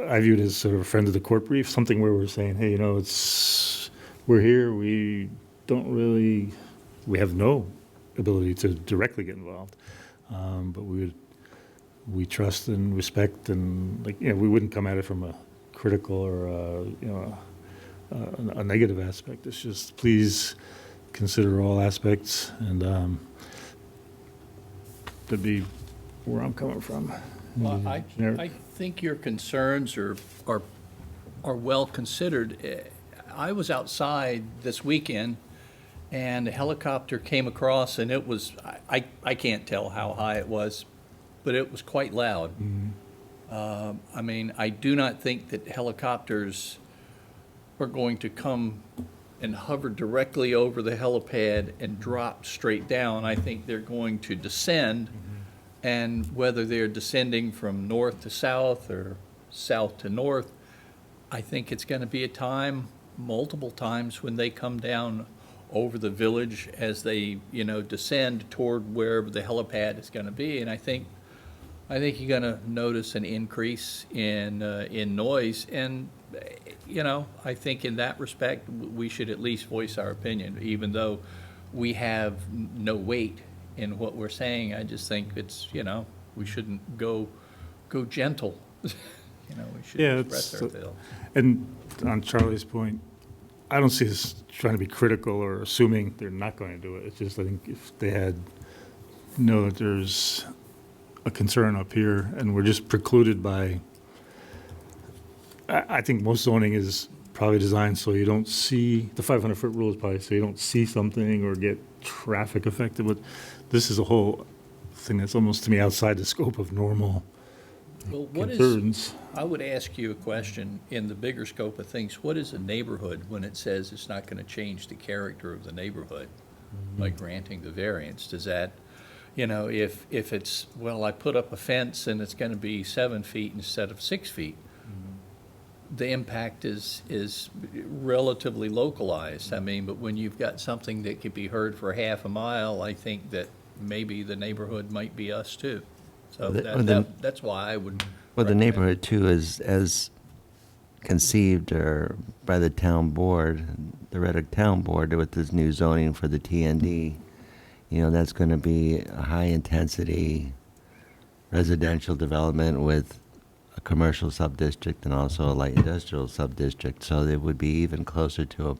I view it as sort of a friend of the court brief, something where we're saying, hey, you know, we're here, we have no ability to directly get involved, but we trust and respect, and like, you know, we wouldn't come at it from a critical or a negative aspect. It's just, please consider all aspects, and that'd be where I'm coming from. Well, I think your concerns are well considered. I was outside this weekend, and a helicopter came across, and it was, I can't tell how high it was, but it was quite loud. I mean, I do not think that helicopters are going to come and hover directly over the helipad and drop straight down. I think they're going to descend, and whether they're descending from north to south or south to north, I think it's going to be a time, multiple times, when they come down over the village as they, descend toward where the helipad is gonna be. And I think you're gonna notice an increase in noise. And, I think in that respect, we should at least voice our opinion, even though we have no weight in what we're saying. I just think it's, we shouldn't go gentle. We should Yeah, express it's, our feelings. and on Charlie's point, I don't see us trying to be critical or assuming they're not going to do it. It's just, I think if they know that there's a concern up here and we're just precluded by, I think most zoning is probably designed so you don't see, the 500-foot rule is probably so you don't see something or get traffic affected. But this is a whole thing that's almost to me outside the scope of normal Well, what is, concerns. I would ask you a question in the bigger scope of things. What is a neighborhood when it says it's not going to change the character of the neighborhood by granting the variance? Does that, if it's, well, I put up a fence and it's going to be 7 feet instead of 6 feet, the impact is relatively localized. I mean, but when you've got something that could be heard for half a mile, I think that maybe the neighborhood might be us too. So that's why I would. Well, the recommend- neighborhood too is as conceived or by the town board, the Red Hook Town Board with this new zoning for the TND. That's going to be a high-intensity residential development with a commercial sub-district and also a light industrial sub-district. So it would be even closer to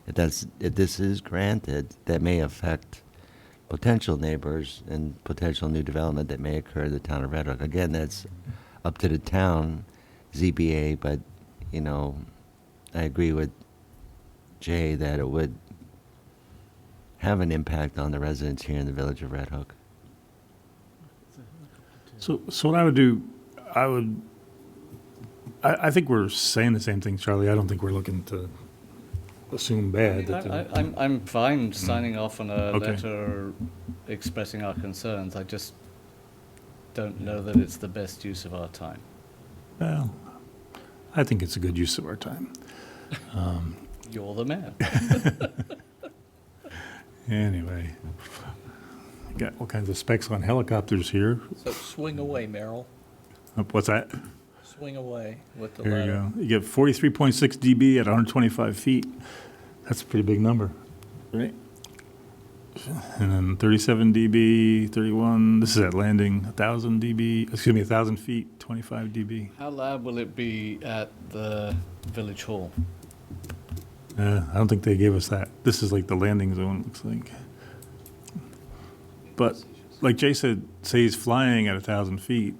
if this is granted, that may affect potential neighbors and potential new development that may occur in the town of Red Hook. Again, that's up to the town ZBA, but, I agree with Jay that it would have an impact on the residents here in the village of Red Hook. So what I would do, I think we're saying the same thing, Charlie. I don't think we're looking to assume bad. I'm fine signing off on a Okay. letter expressing our concerns. I just don't know that it's the best use of our time. Well, I think it's a good use of our time. You're the man. Anyway, got all kinds of specs on helicopters here. So swing away, Merrill. What's that? Swing away with the There you letter. go. You get 43.6 dB at 125 feet. That's a pretty big number, right? And then 37 dB, 31. This is at landing, 1,000 dB. Excuse me, 1,000 feet, 25 dB. How loud will it be at the village hall? I don't think they gave us that. This is like the landing zone, looks like. But like Jay said, say he's flying at 1,000 feet,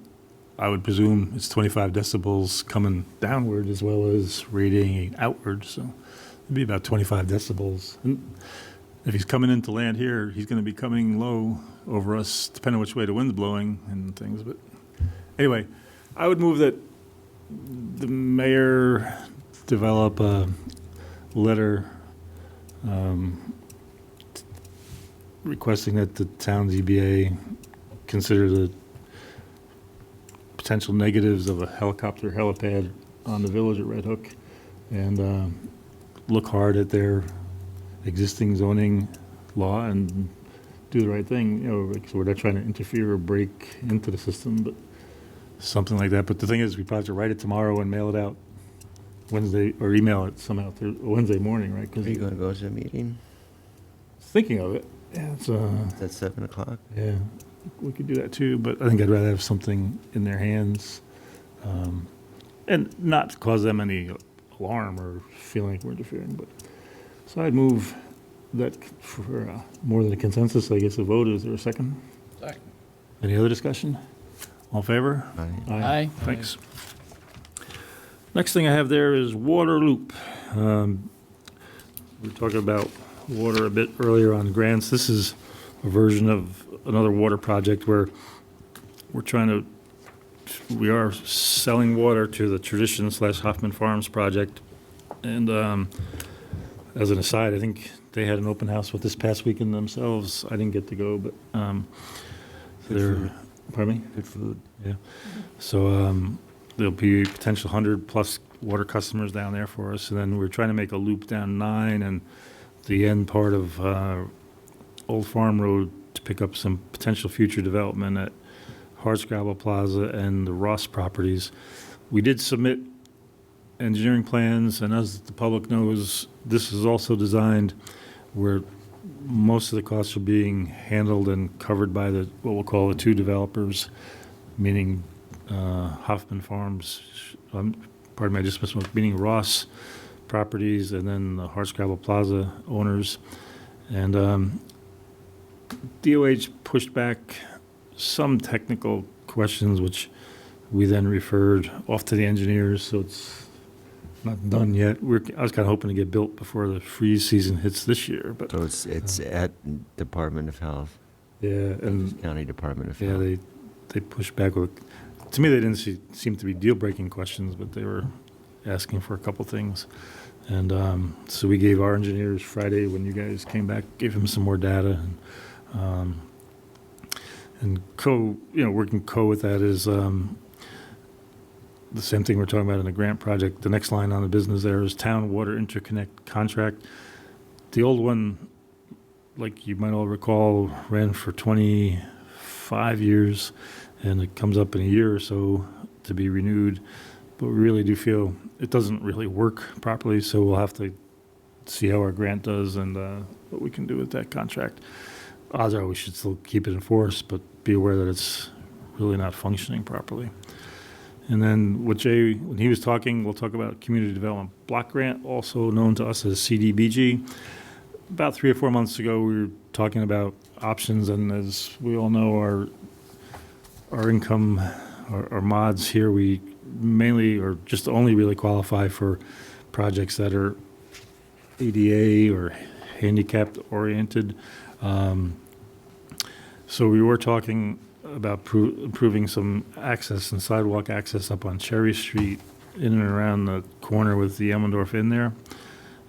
I would presume it's 25 decibels coming downward as well as radiating outward. So it'd be about 25 decibels. And if he's coming in to land here, he's going to be coming low over us, depending on which way the wind's blowing and things. But anyway, I would move that the mayor develop a letter requesting that the town ZBA consider the potential negatives of a helicopter helipad on the village at Red Hook and look hard at their existing zoning law and do the right thing. So we're not trying to interfere or break into the system, but something like that. But the thing is, we probably have to write it tomorrow and mail it out Wednesday, or email it somehow Wednesday morning, right? Are you going to go to the meeting? Thinking of it, yeah, it's At 7 o'clock? yeah, we could do that too. But I think I'd rather have something in their hands, and not cause them any alarm or feeling like we're interfering. But so I'd move that for more than a consensus. I guess a vote. Is there a second? Second. Any other discussion? All in favor? Aye. Aye. Thanks. Next thing I have there is water loop. We were talking about water a bit earlier on grants. This is a version of another water project where we are selling water to the Tradition / Hoffman Farms project. And as an aside, I think they had an open house with this past weekend themselves. I didn't get to go, but they're, pardon me? Good food. Yeah. So there'll be potential 100+ water customers down there for us. And then we're trying to make a loop down 9 and the end part of Old Farm Road to pick up some potential future development at Hardscrabble Plaza and the Ross properties. We did submit engineering plans, and as the public knows, this is also designed where most of the costs are being handled and covered by what we'll call the two developers, meaning Hoffman Farms, pardon me, I just missed one, meaning Ross Properties, and then the Hardscrabble Plaza owners. And DOH pushed back some technical questions, which we then referred off to the engineers, so it's not done yet. I was kind of hoping to get built before the freeze season hits this year, but So it's at Department of Health, yeah, and County Department of yeah, Health. they pushed back with. To me, they didn't seem to be deal-breaking questions, but they were asking for a couple things. And so we gave our engineers Friday, when you guys came back, gave them some more data. And working with that is the same thing we're talking about in the grant project. The next line on the business there is Town Water Interconnect Contract. The old one, like you might all recall, ran for 25 years, and it comes up in a year or so to be renewed. But we really do feel it doesn't really work properly, so we'll have to see how our grant does and what we can do with that contract. Odds are we should still keep it in force, but be aware that it's really not functioning properly. And then with Jay, when he was talking, we'll talk about Community Development Block Grant, also known to us as CDBG. About 3 or 4 months ago, we were talking about options, and as we all know, our income, our mods here, we mainly or just only really qualify for projects that are ADA or handicapped oriented. So we were talking about improving some access and sidewalk access up on Cherry Street in and around the corner with the Emmendorf Inn there,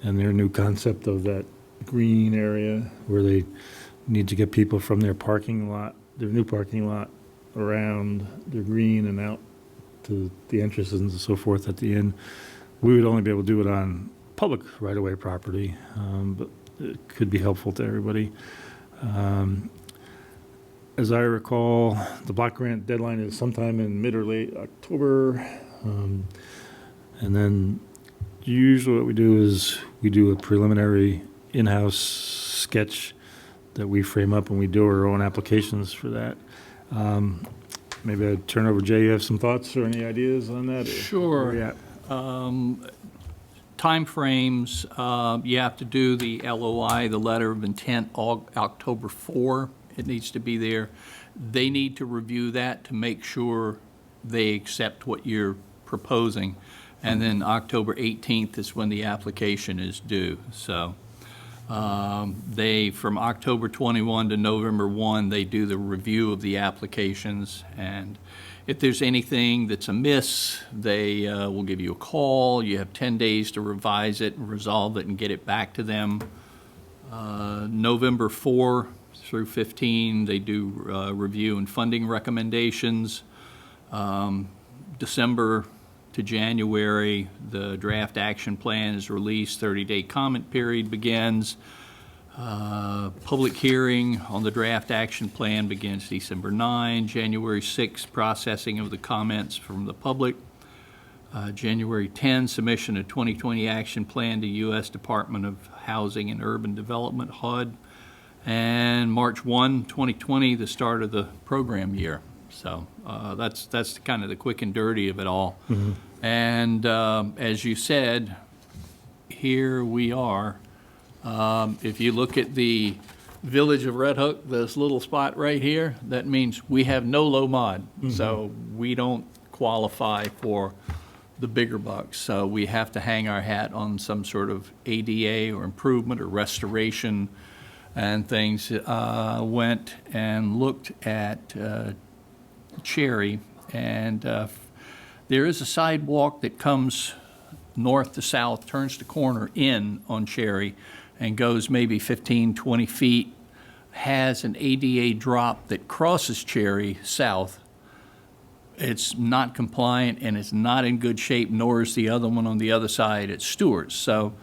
and their new concept of that green area where they need to get people from their parking lot, their new parking lot, around their green and out to the entrances and so forth at the inn. We would only be able to do it on public right-of-way property, but it could be helpful to everybody. As I recall, the block grant deadline is sometime in mid or late October. And then usually what we do is we do a preliminary in-house sketch that we frame up, and we do our own applications for that. Maybe I'd turn over, Jay, you have some thoughts or any ideas on that? Sure. Yeah. Timeframes, you have to do the LOI, the letter of intent, October 4. It needs to be there. They need to review that to make sure they accept what you're proposing. And then October 18th is when the application is due. So from October 21 to November 1, they do the review of the applications. And if there's anything that's amiss, they will give you a call. You have 10 days to revise it and resolve it and get it back to them. November 4 through 15, they do review and funding recommendations. December to January, the draft action plan is released, 30-day comment period begins. Public hearing on the draft action plan begins December 9. January 6, processing of the comments from the public. January 10, submission of 2020 action plan to U.S. Department of Housing and Urban Development, HUD. And March 1, 2020, the start of the program year. So that's kind of the quick and dirty of it all. Mm-hmm. And as you said, here we are. If you look at the village of Red Hook, this little spot right here, that means we have no low mod. Mm-hmm. So we don't qualify for the bigger bucks. So we have to hang our hat on some sort of ADA or improvement or restoration and things. Went and looked at Cherry, and there is a sidewalk that comes north to south, turns the corner in on Cherry, and goes maybe 15, 20 feet, has an ADA drop that crosses Cherry south. It's not compliant, and it's not in good shape, nor is the other one on the other side at Stewart's. So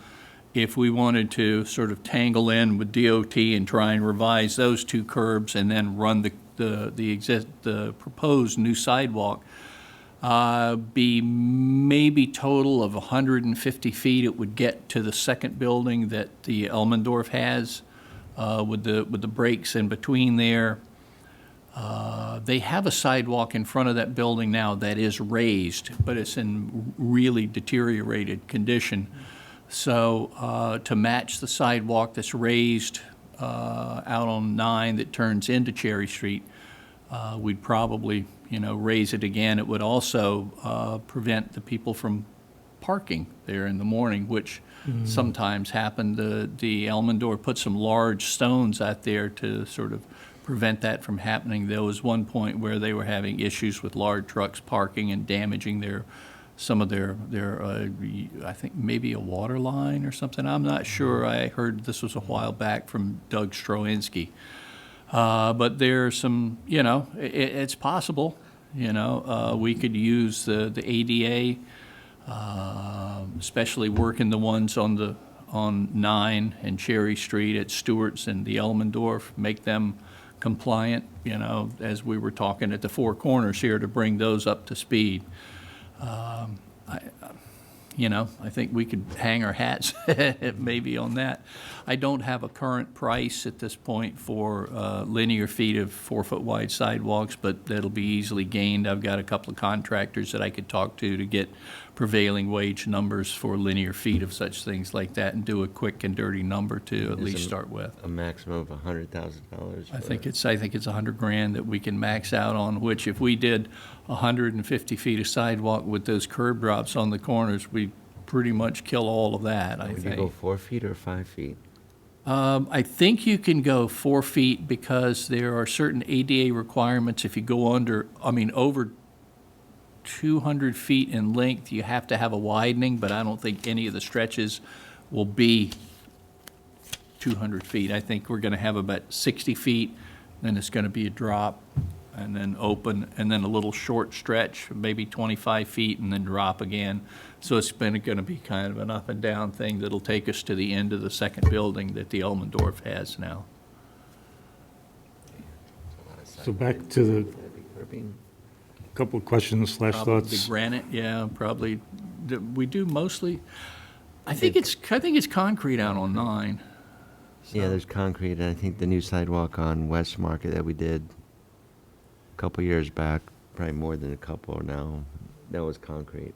if we wanted to sort of tangle in with DOT and try and revise those two curbs and then run the proposed new sidewalk, be maybe total of 150 feet it would get to the second building that the Elmendorf has, with the breaks in between there. They have a sidewalk in front of that building now that is raised, but it's in really deteriorated condition. So to match the sidewalk that's raised out on 9 that turns into Cherry Street, we'd probably, raise it again. It would also prevent the people from parking there in the morning, which sometimes happen. The Elmendorf put some large stones out there to sort of prevent that from happening. There was one point where they were having issues with large trucks parking and damaging some of their I think maybe a water line or something. I'm not sure. I heard this was a while back from Doug Stroinski. But there's some, it's possible, we could use the ADA, especially working the ones on 9 and Cherry Street at Stewart's and the Elmendorf, make them compliant, as we were talking at the Four Corners here, to bring those up to speed. I think we could hang our hats maybe on that. I don't have a current price at this point for linear feet of 4-foot wide sidewalks, but that'll be easily gained. I've got a couple of contractors that I could talk to get prevailing wage numbers for linear feet of such things like that, and do a quick and dirty number to at least start with. A maximum of $100,000. I think it's $100,000 that we can max out on, which if we did 150 feet of sidewalk with those curb drops on the corners, we'd pretty much kill all of that, I Would think. you go 4 feet or 5 feet? I think you can go 4 feet because there are certain ADA requirements. If you go over 200 feet in length, you have to have a widening, but I don't think any of the stretches will be 200 feet. I think we're going to have about 60 feet, then it's going to be a drop, and then open, and then a little short stretch, maybe 25 feet, and then drop again. So it's going to be kind of an up and down thing that'll take us to the end of the second building that the Elmendorf has now. So back to the Curbing? couple of questions / Probably thoughts. the granite, yeah, probably. We do mostly, I think it's concrete out on 9. Yeah, there's concrete, and I think the new sidewalk on West Market that we did a couple years back, probably more than a couple now, that was concrete.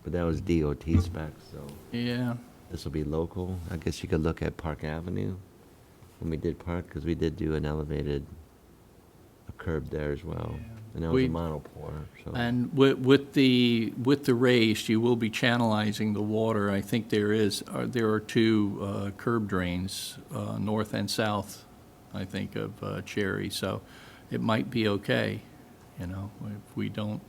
But that was DOT specs, so Yeah, this will be local. I guess you could look at Park Avenue when we did Park, because we did do an elevated a curb there as well. And that was We- a monopore, so. and with the raised, you will be channelizing the water. I think there are 2 curb drains, north and south, I think, of Cherry, so it might be okay, if we don't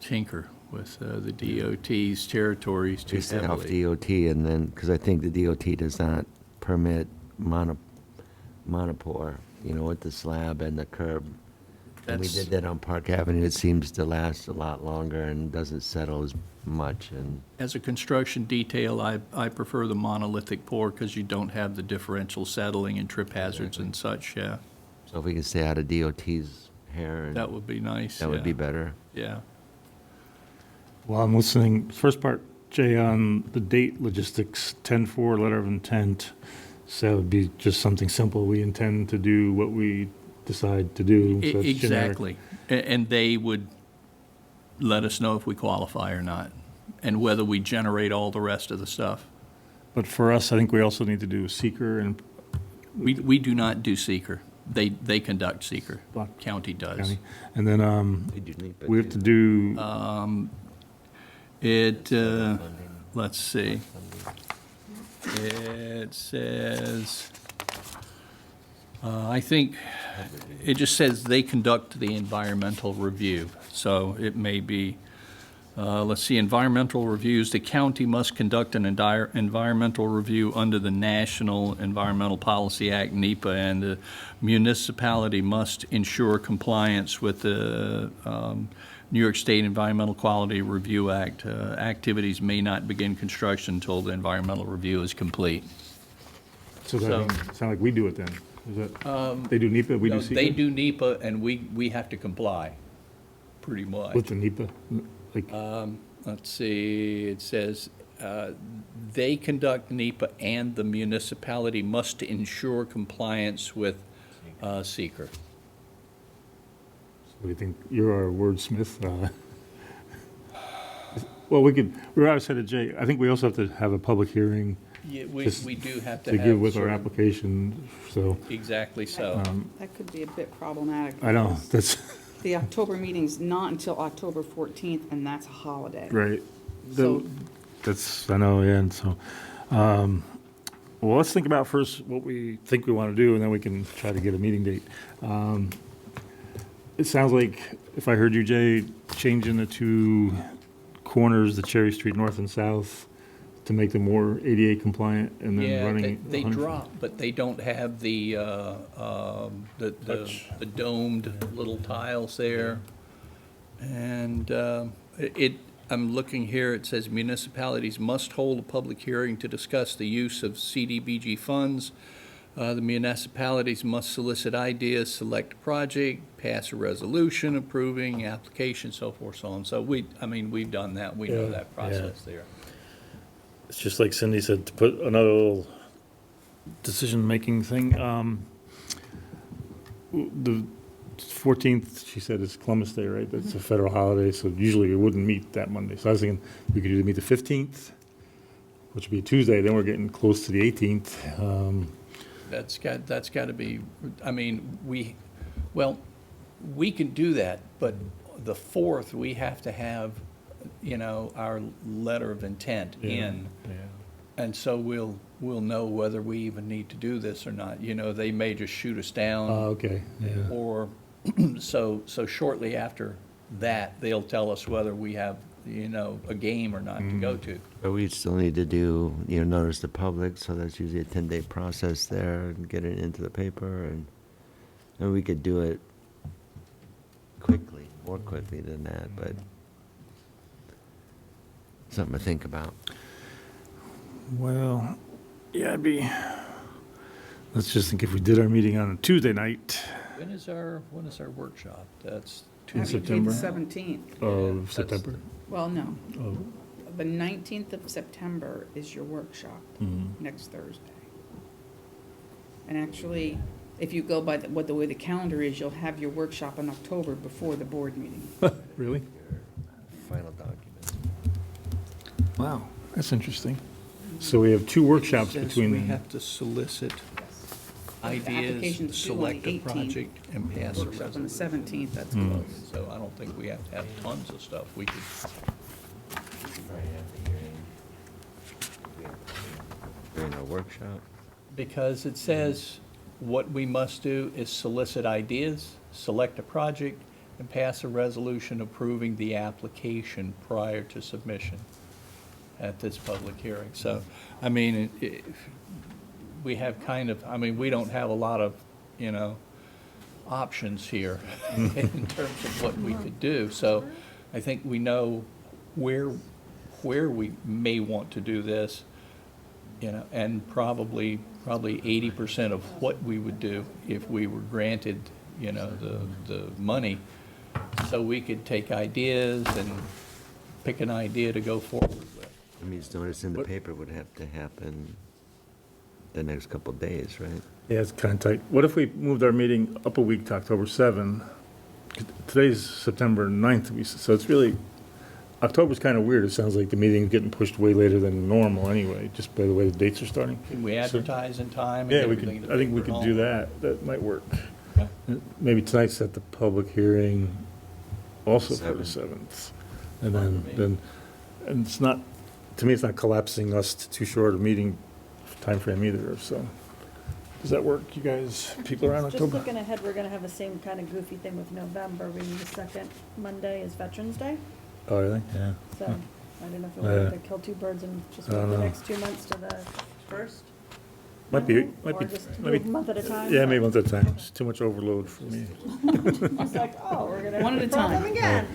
tinker with the DOT's territories too We stay off heavily. DOT, and then, because I think the DOT does not permit monopore, with the slab and the curb. And we That's- did that on Park Avenue. It seems to last a lot longer and doesn't settle as much, and As a construction detail, I prefer the monolithic pour because you don't have the differential settling and trip hazards and such, yeah. so if we can stay out of DOT's hair, and That would be nice, that would yeah. be better. Yeah. While I'm listening, first part, Jay, on the date logistics, 10-4, letter of intent. So it would be just something simple. We intend to do what we decide to do. So it's generic. Exactly. And they would let us know if we qualify or not, and whether we generate all the rest of the stuff. But for us, I think we also need to do seeker and We do not do seeker. They conduct seeker. Block County does. county. And then We do need, we have to do, Let's see. It says, I think, it just says they conduct the environmental review. So it may be Let's see, environmental reviews. The county must conduct an environmental review under the National Environmental Policy Act, NEPA, and the municipality must ensure compliance with the New York State Environmental Quality Review Act. Activities may not begin construction until the environmental review is complete. So that sound like we do it then? Is that, they do NEPA, we do No, SEQA? they do NEPA, and we have to comply, pretty much. With the NEPA? Like, Let's see, it says, they conduct NEPA and the municipality must ensure compliance with seeker. what do you think? You're our wordsmith. Well, we always said to Jay, I think we also have to have a public hearing Yeah, Just we do have to to have. give with our sort of- application, so, Exactly so. That could be a bit problematic. I know, because that's, The October meeting's not until October 14th, and that's a holiday. right. So- That's, I know, yeah, and so, well, let's think about first what we think we want to do, and then we can try to get a meeting date. It sounds like, if I heard you, Jay, changing the two corners, the Cherry Street North and South, to make them more ADA compliant, and then Yeah, running. they 100 drop, but they don't have the domed little tiles there. And I'm looking here, it says municipalities must hold a public hearing to discuss the use of CDBG funds. The municipalities must solicit ideas, select a project, pass a resolution approving application, so forth, so on. So we've done that, we know Yeah, that process there. It's just like Cindy said, to put another little decision-making thing. The 14th, she said, is Columbus Day, right? That's a federal holiday, so usually we wouldn't meet that Monday. So I was thinking we could either meet the 15th, which would be a Tuesday, then we're getting close to the 18th. That's got to be, we can do that, but the 4th, we have to have, our letter of intent in. Yeah. And so we'll know whether we even need to do this or not. They may just shoot us down. Okay, yeah. Or, so shortly after that, they'll tell us whether we have, a game or not to go to. But we still need to do, notice the public, so that's usually a 10-day process there, and get it into the paper, and we could do it quickly, more quickly than that, but something to think about. Well, yeah, let's just think if we did our meeting on a Tuesday night When is our workshop? That's That would be September? the 17th. of that's- September. Well, no. Oh, The 19th of September is your workshop, next Thursday. And actually, if you go by the way the calendar is, you'll have your workshop in October before the board meeting. really? Final documents. Wow, that's interesting. So we have two workshops Says between we them. have to solicit The ideas, application's due on the select a 18th. project, and pass a Workshop on the resolution. 17th, that's close. So I don't think we have to have tons of stuff. We could, During our workshop. because it says what we must do is solicit ideas, select a project, and pass a resolution approving the application prior to submission at this public hearing. So, we have we don't have a lot of, options here in terms of what we could do. So I think we know where we may want to do this, and probably 80% of what we would do if we were granted, the money. So we could take ideas and pick an idea to go forward with. I mean, notice in the What- paper would have to happen the next couple of days, right? Yeah, it's kind of tight. What if we moved our meeting up a week to October 7? Today's September 9th, so it's really, October's kind of weird. It sounds like the meeting's getting pushed way later than normal anyway, just by the way the dates are starting. Can we advertise in time? and Yeah, get we everything in could, the I think we paper could and do all? that. That might work. Okay. Maybe tonight's at the public hearing also for the 7th. 7th. And and it's not, to me, it's not collapsing us to too short a meeting timeframe either, so. Does that work, you guys, people around Just October? looking ahead, we're gonna have the same kind of goofy thing with November. We need the second Monday is Veterans Day. Oh, really? Yeah. So I don't know if we Yeah. wanted to kill two birds and just I don't move the know. next 2 months to the first. Might be, Or just do might a be, month at a time. yeah, maybe a month at a time. It's too much overload for me. It's like, oh, we're gonna One have at a a time. problem again.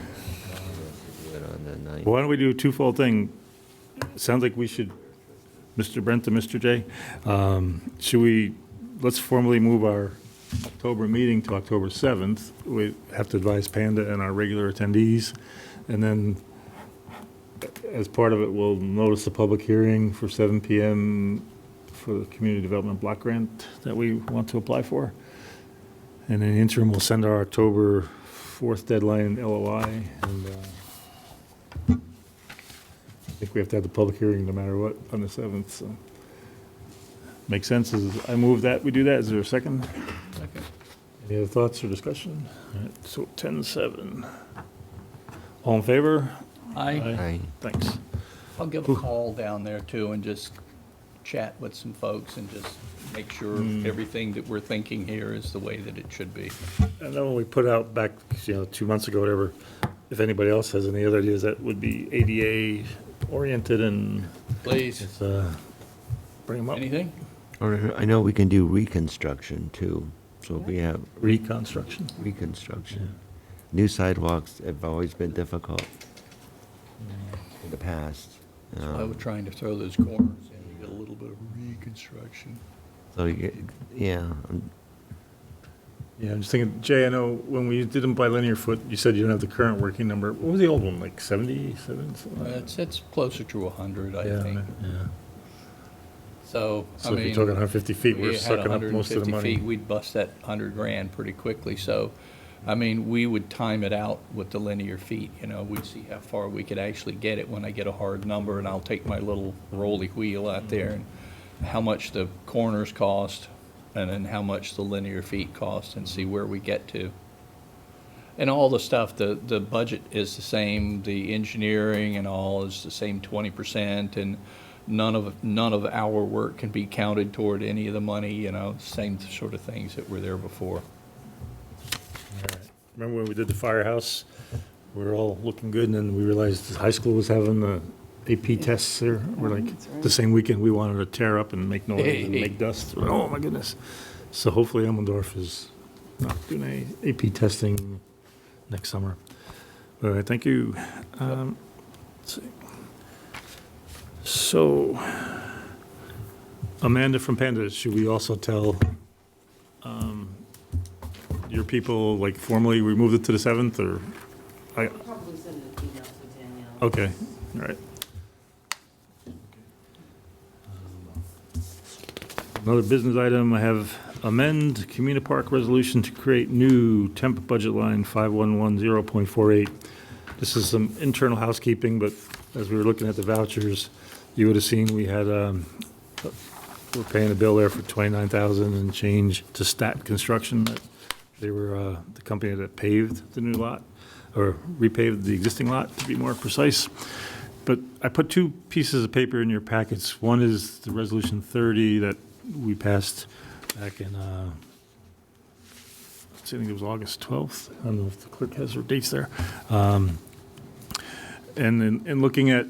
Do it on the 9th. Why don't we do a twofold thing? Sounds like we should, Mr. Brent to Mr. J, should we, let's formally move our October meeting to October 7th. We have to advise Panda and our regular attendees. And then as part of it, we'll notice a public hearing for 7 PM for the Community Development Block Grant that we want to apply for. And in the interim, we'll send our October 4th deadline LOI. And I think we have to have the public hearing no matter what on the 7th, so. Makes sense. I move that we do that. Is there a second? Second. Any other thoughts or discussion? All right, so 10-7. All in favor? I, Thanks. I'll give a call down there too and just chat with some folks and just make sure everything that we're thinking here is the way that it should be. I know when we put out back, 2 months ago, whatever, if anybody else has any other ideas that would be ADA oriented and Please, just, bring them up. anything? Or I know we can do reconstruction too, so we have Reconstruction. reconstruction. New sidewalks have always been difficult in the past. I was trying to throw those corners in, you get a little bit of reconstruction. So, yeah, Yeah, I'm just thinking, Jay, I know when we did them by linear foot, you said you don't have the current working number. What was the old one, like 77? Something like that? It's closer to 100, I Yeah, think. yeah. So, I So if mean. you're talking 150 feet, we're we had sucking up most of the 150 money. feet, we'd bust that 100 grand pretty quickly. So, I mean, we would time it out with the linear feet, we'd see how far we could actually get it when I get a hard number, and I'll take my little rolly wheel out there and how much the corners cost, and then how much the linear feet cost, and see where we get to. And all the stuff, the budget is the same, the engineering and all is the same 20%, and none of our work can be counted toward any of the money, same sort of things that were there before. All right. Remember when we did the firehouse? We were all looking good, and then we realized the high school was having the AP tests there. We're like, That's right. the same weekend, we wanted to tear up and make noise and make dust. Oh, my goodness. So hopefully Elmendorf is not doing AP testing next summer. All right, thank you. Let's see. So, Amanda from Panda, should we also tell your people, like formally remove it to the 7th, or? Probably send an email to Danielle. Okay, all right. Another business item, I have amend Community Park resolution to create new temp budget line 5110.48. This is some internal housekeeping, but as we were looking at the vouchers, you would have seen we had, we're paying a bill there for 29,000 and change to Stat Construction. They were the company that paved the new lot, or repaved the existing lot, to be more precise. But I put two pieces of paper in your packets. One is the Resolution 30 that we passed back in, I think it was August 12th. I don't know if the clerk has her dates there. And in looking at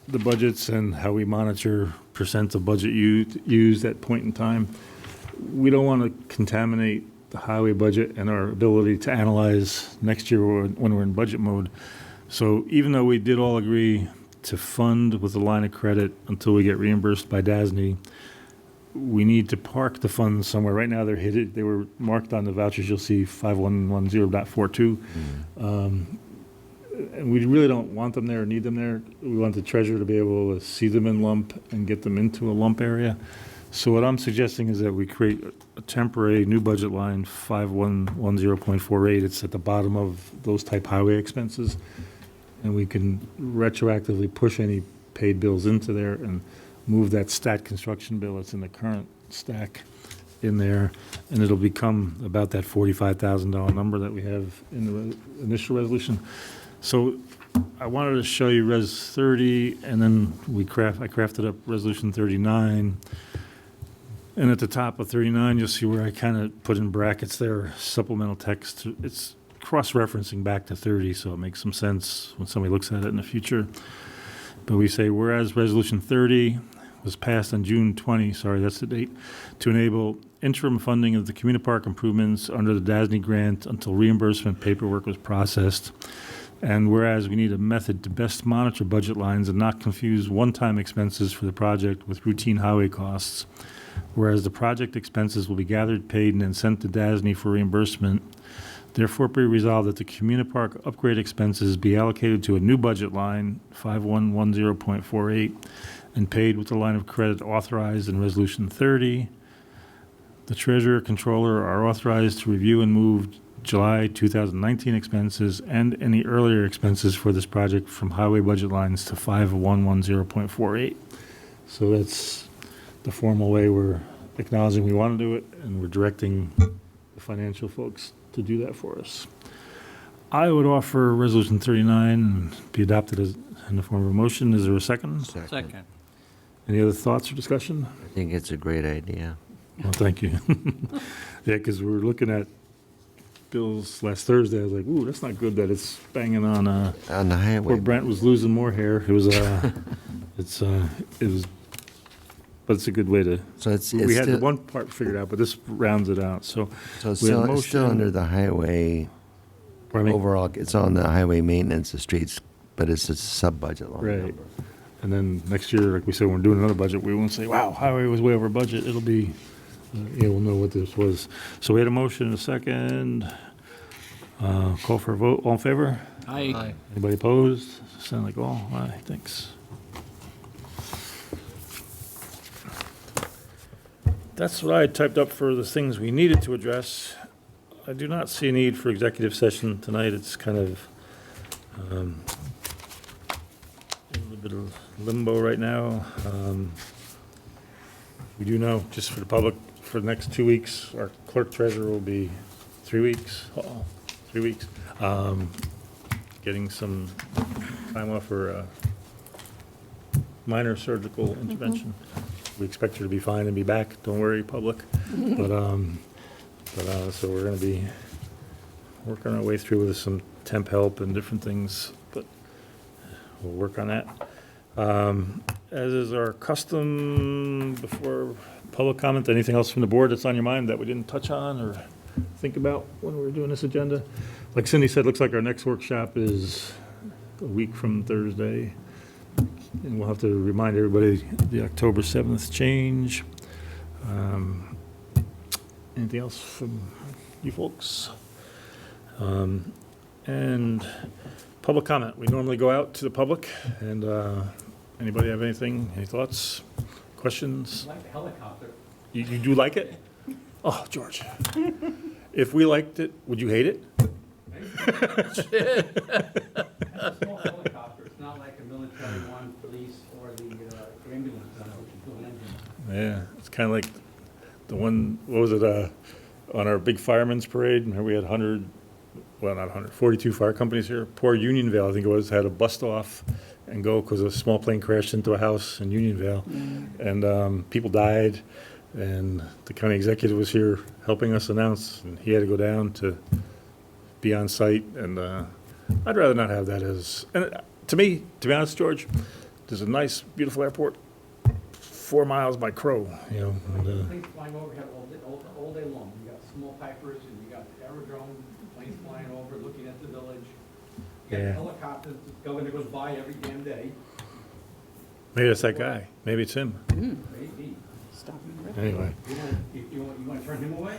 the budgets and how we monitor percent of budget used at point in time, we don't want to contaminate the highway budget and our ability to analyze next year when we're in budget mode. So even though we did all agree to fund with a line of credit until we get reimbursed by DASNY, we need to park the funds somewhere. Right now, they were marked on the vouchers. You'll see 5110.42. And we really don't want them there or need them there. We want the treasurer to be able to see them in lump and get them into a lump area. So what I'm suggesting is that we create a temporary new budget line, 5110.48. It's at the bottom of those type highway expenses. And we can retroactively push any paid bills into there and move that stat construction bill that's in the current stack in there. And it'll become about that $45,000 number that we have in the initial resolution. So I wanted to show you Res 30, and then I crafted up Resolution 39. And at the top of 39, you'll see where I kind of put in brackets there, supplemental text. It's cross-referencing back to 30, so it makes some sense when somebody looks at it in the future. But we say, whereas Resolution 30 was passed on June 20, sorry, that's the date, to enable interim funding of the community park improvements under the DASNY grant until reimbursement paperwork was processed. And whereas we need a method to best monitor budget lines and not confuse one-time expenses for the project with routine highway costs. Whereas the project expenses will be gathered, paid, and then sent to DASNY for reimbursement. Therefore, be resolved that the community park upgrade expenses be allocated to a new budget line, 5110.48, and paid with the line of credit authorized in Resolution 30. The treasurer, controller are authorized to review and move July 2019 expenses and any earlier expenses for this project from highway budget lines to 5110.48. So that's the formal way we're acknowledging we want to do it, and we're directing the financial folks to do that for us. I would offer Resolution 39 be adopted as in the form of a motion. Is there a second? Second. Any other thoughts or discussion? I think it's a great idea. Well, thank you. Yeah, because we were looking at bills last Thursday. I was like, ooh, that's not good that it's banging on, On the poor highway. Brent was losing more hair. It was, it was, but it's a good way to, So it's we had the still, one part figured out, but this rounds it out, so. so it's we have a still, it's still motion. under the highway, Pardon me? overall, it's on the highway maintenance of streets, but it's a sub-budget line Right. number. And then next year, like we said, when we're doing another budget, we won't say, wow, highway was way over budget. It'll be, yeah, we'll know what this was. So we had a motion and a second. Call for a vote. All in favor? Aye. Anybody opposed? Sound like all. Aye, thanks. That's what I typed up for the things we needed to address. I do not see a need for executive session tonight. It's kind of a little bit of limbo right now. We do know, just for the public, for the next 2 weeks, our clerk treasurer will be 3 weeks. 3 weeks. Getting some time off for a minor surgical intervention. We expect her to be fine and be back. Don't worry, public. But so we're going to be working our way through with some temp help and different things, but we'll work on that. As is our custom before public comment, anything else from the board that's on your mind that we didn't touch on or think about when we were doing this agenda? Like Cindy said, looks like our next workshop is a week from Thursday. And we'll have to remind everybody the October 7th change. Anything else from you folks? And public comment. We normally go out to the public, and anybody have anything, any thoughts, questions? Like the helicopter. You do like it? Oh, George. If we liked it, would you hate it? It's a small helicopter, it's not like a military one, police, or the ambulance, which is dual engine. Yeah, it's kind of like the one, what was it, on our big fireman's parade, remember we had 100, well, not 100, 42 fire companies here. Poor Unionvale, I think it was, had to bust off and go because a small plane crashed into a house in Unionvale. And people died, and the county executive was here helping us announce, and he had to go down to be on site, and I'd rather not have that as, and to me, to be honest, George, there's a nice, beautiful airport 4 miles by Crow, you know. And, Planes flying overhead all day long. You got small Pipers, and you got aerodrome planes flying over, looking at the village. You got Yeah. helicopters, the governor goes by every damn day. maybe it's that guy, maybe it's him. Maybe. Stop me. Anyway, You want to turn him away?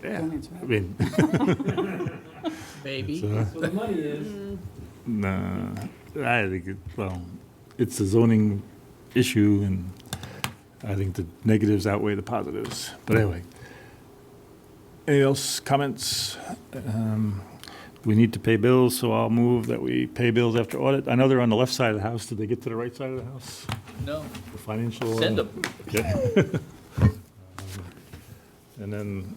yeah, Don't answer I that. mean, Baby. so, So the money is, nah, I think, well, it's a zoning issue, and I think the negatives outweigh the positives. But anyway, any else, comments? We need to pay bills, so I'll move that we pay bills after audit. I know they're on the left side of the house. Did they get to the right side of the house? No, The financial? send them. Okay. And then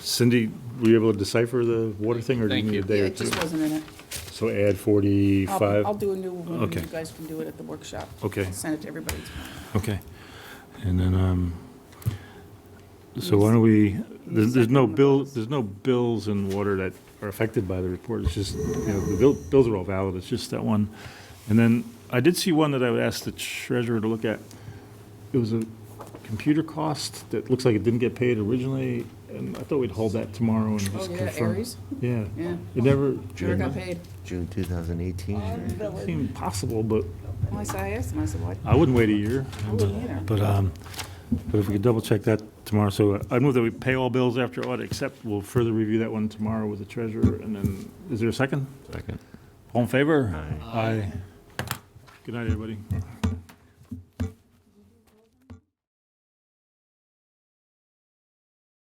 Cindy, were you able to decipher the water thing, or do you Thank need a you. day Yeah, or it two? just wasn't in it. So add 45? I'll do a new one, and Okay. you guys can do it at the workshop. Okay. I'll send it to everybody. Okay. And then, so why don't we, there's second no on the bill, bills. there's no bills in water that are affected by the report. It's just, the bills are all valid. It's just that one. And then I did see one that I would ask the treasurer to look at. It was a computer cost that looks like it didn't get paid originally, and I thought we'd hold that tomorrow and Oh, just yeah, confirm. Aries? Yeah. Yeah. It never. Never got paid. June 2018. Seemed possible, but Well, I asked him, I said, why? I wouldn't wait a year. I wouldn't either. But if we could double check that tomorrow, so I move that we pay all bills after audit, except we'll further review that one tomorrow with the treasurer, and then, is there a second? Second. All in favor? Aye. Good night, everybody.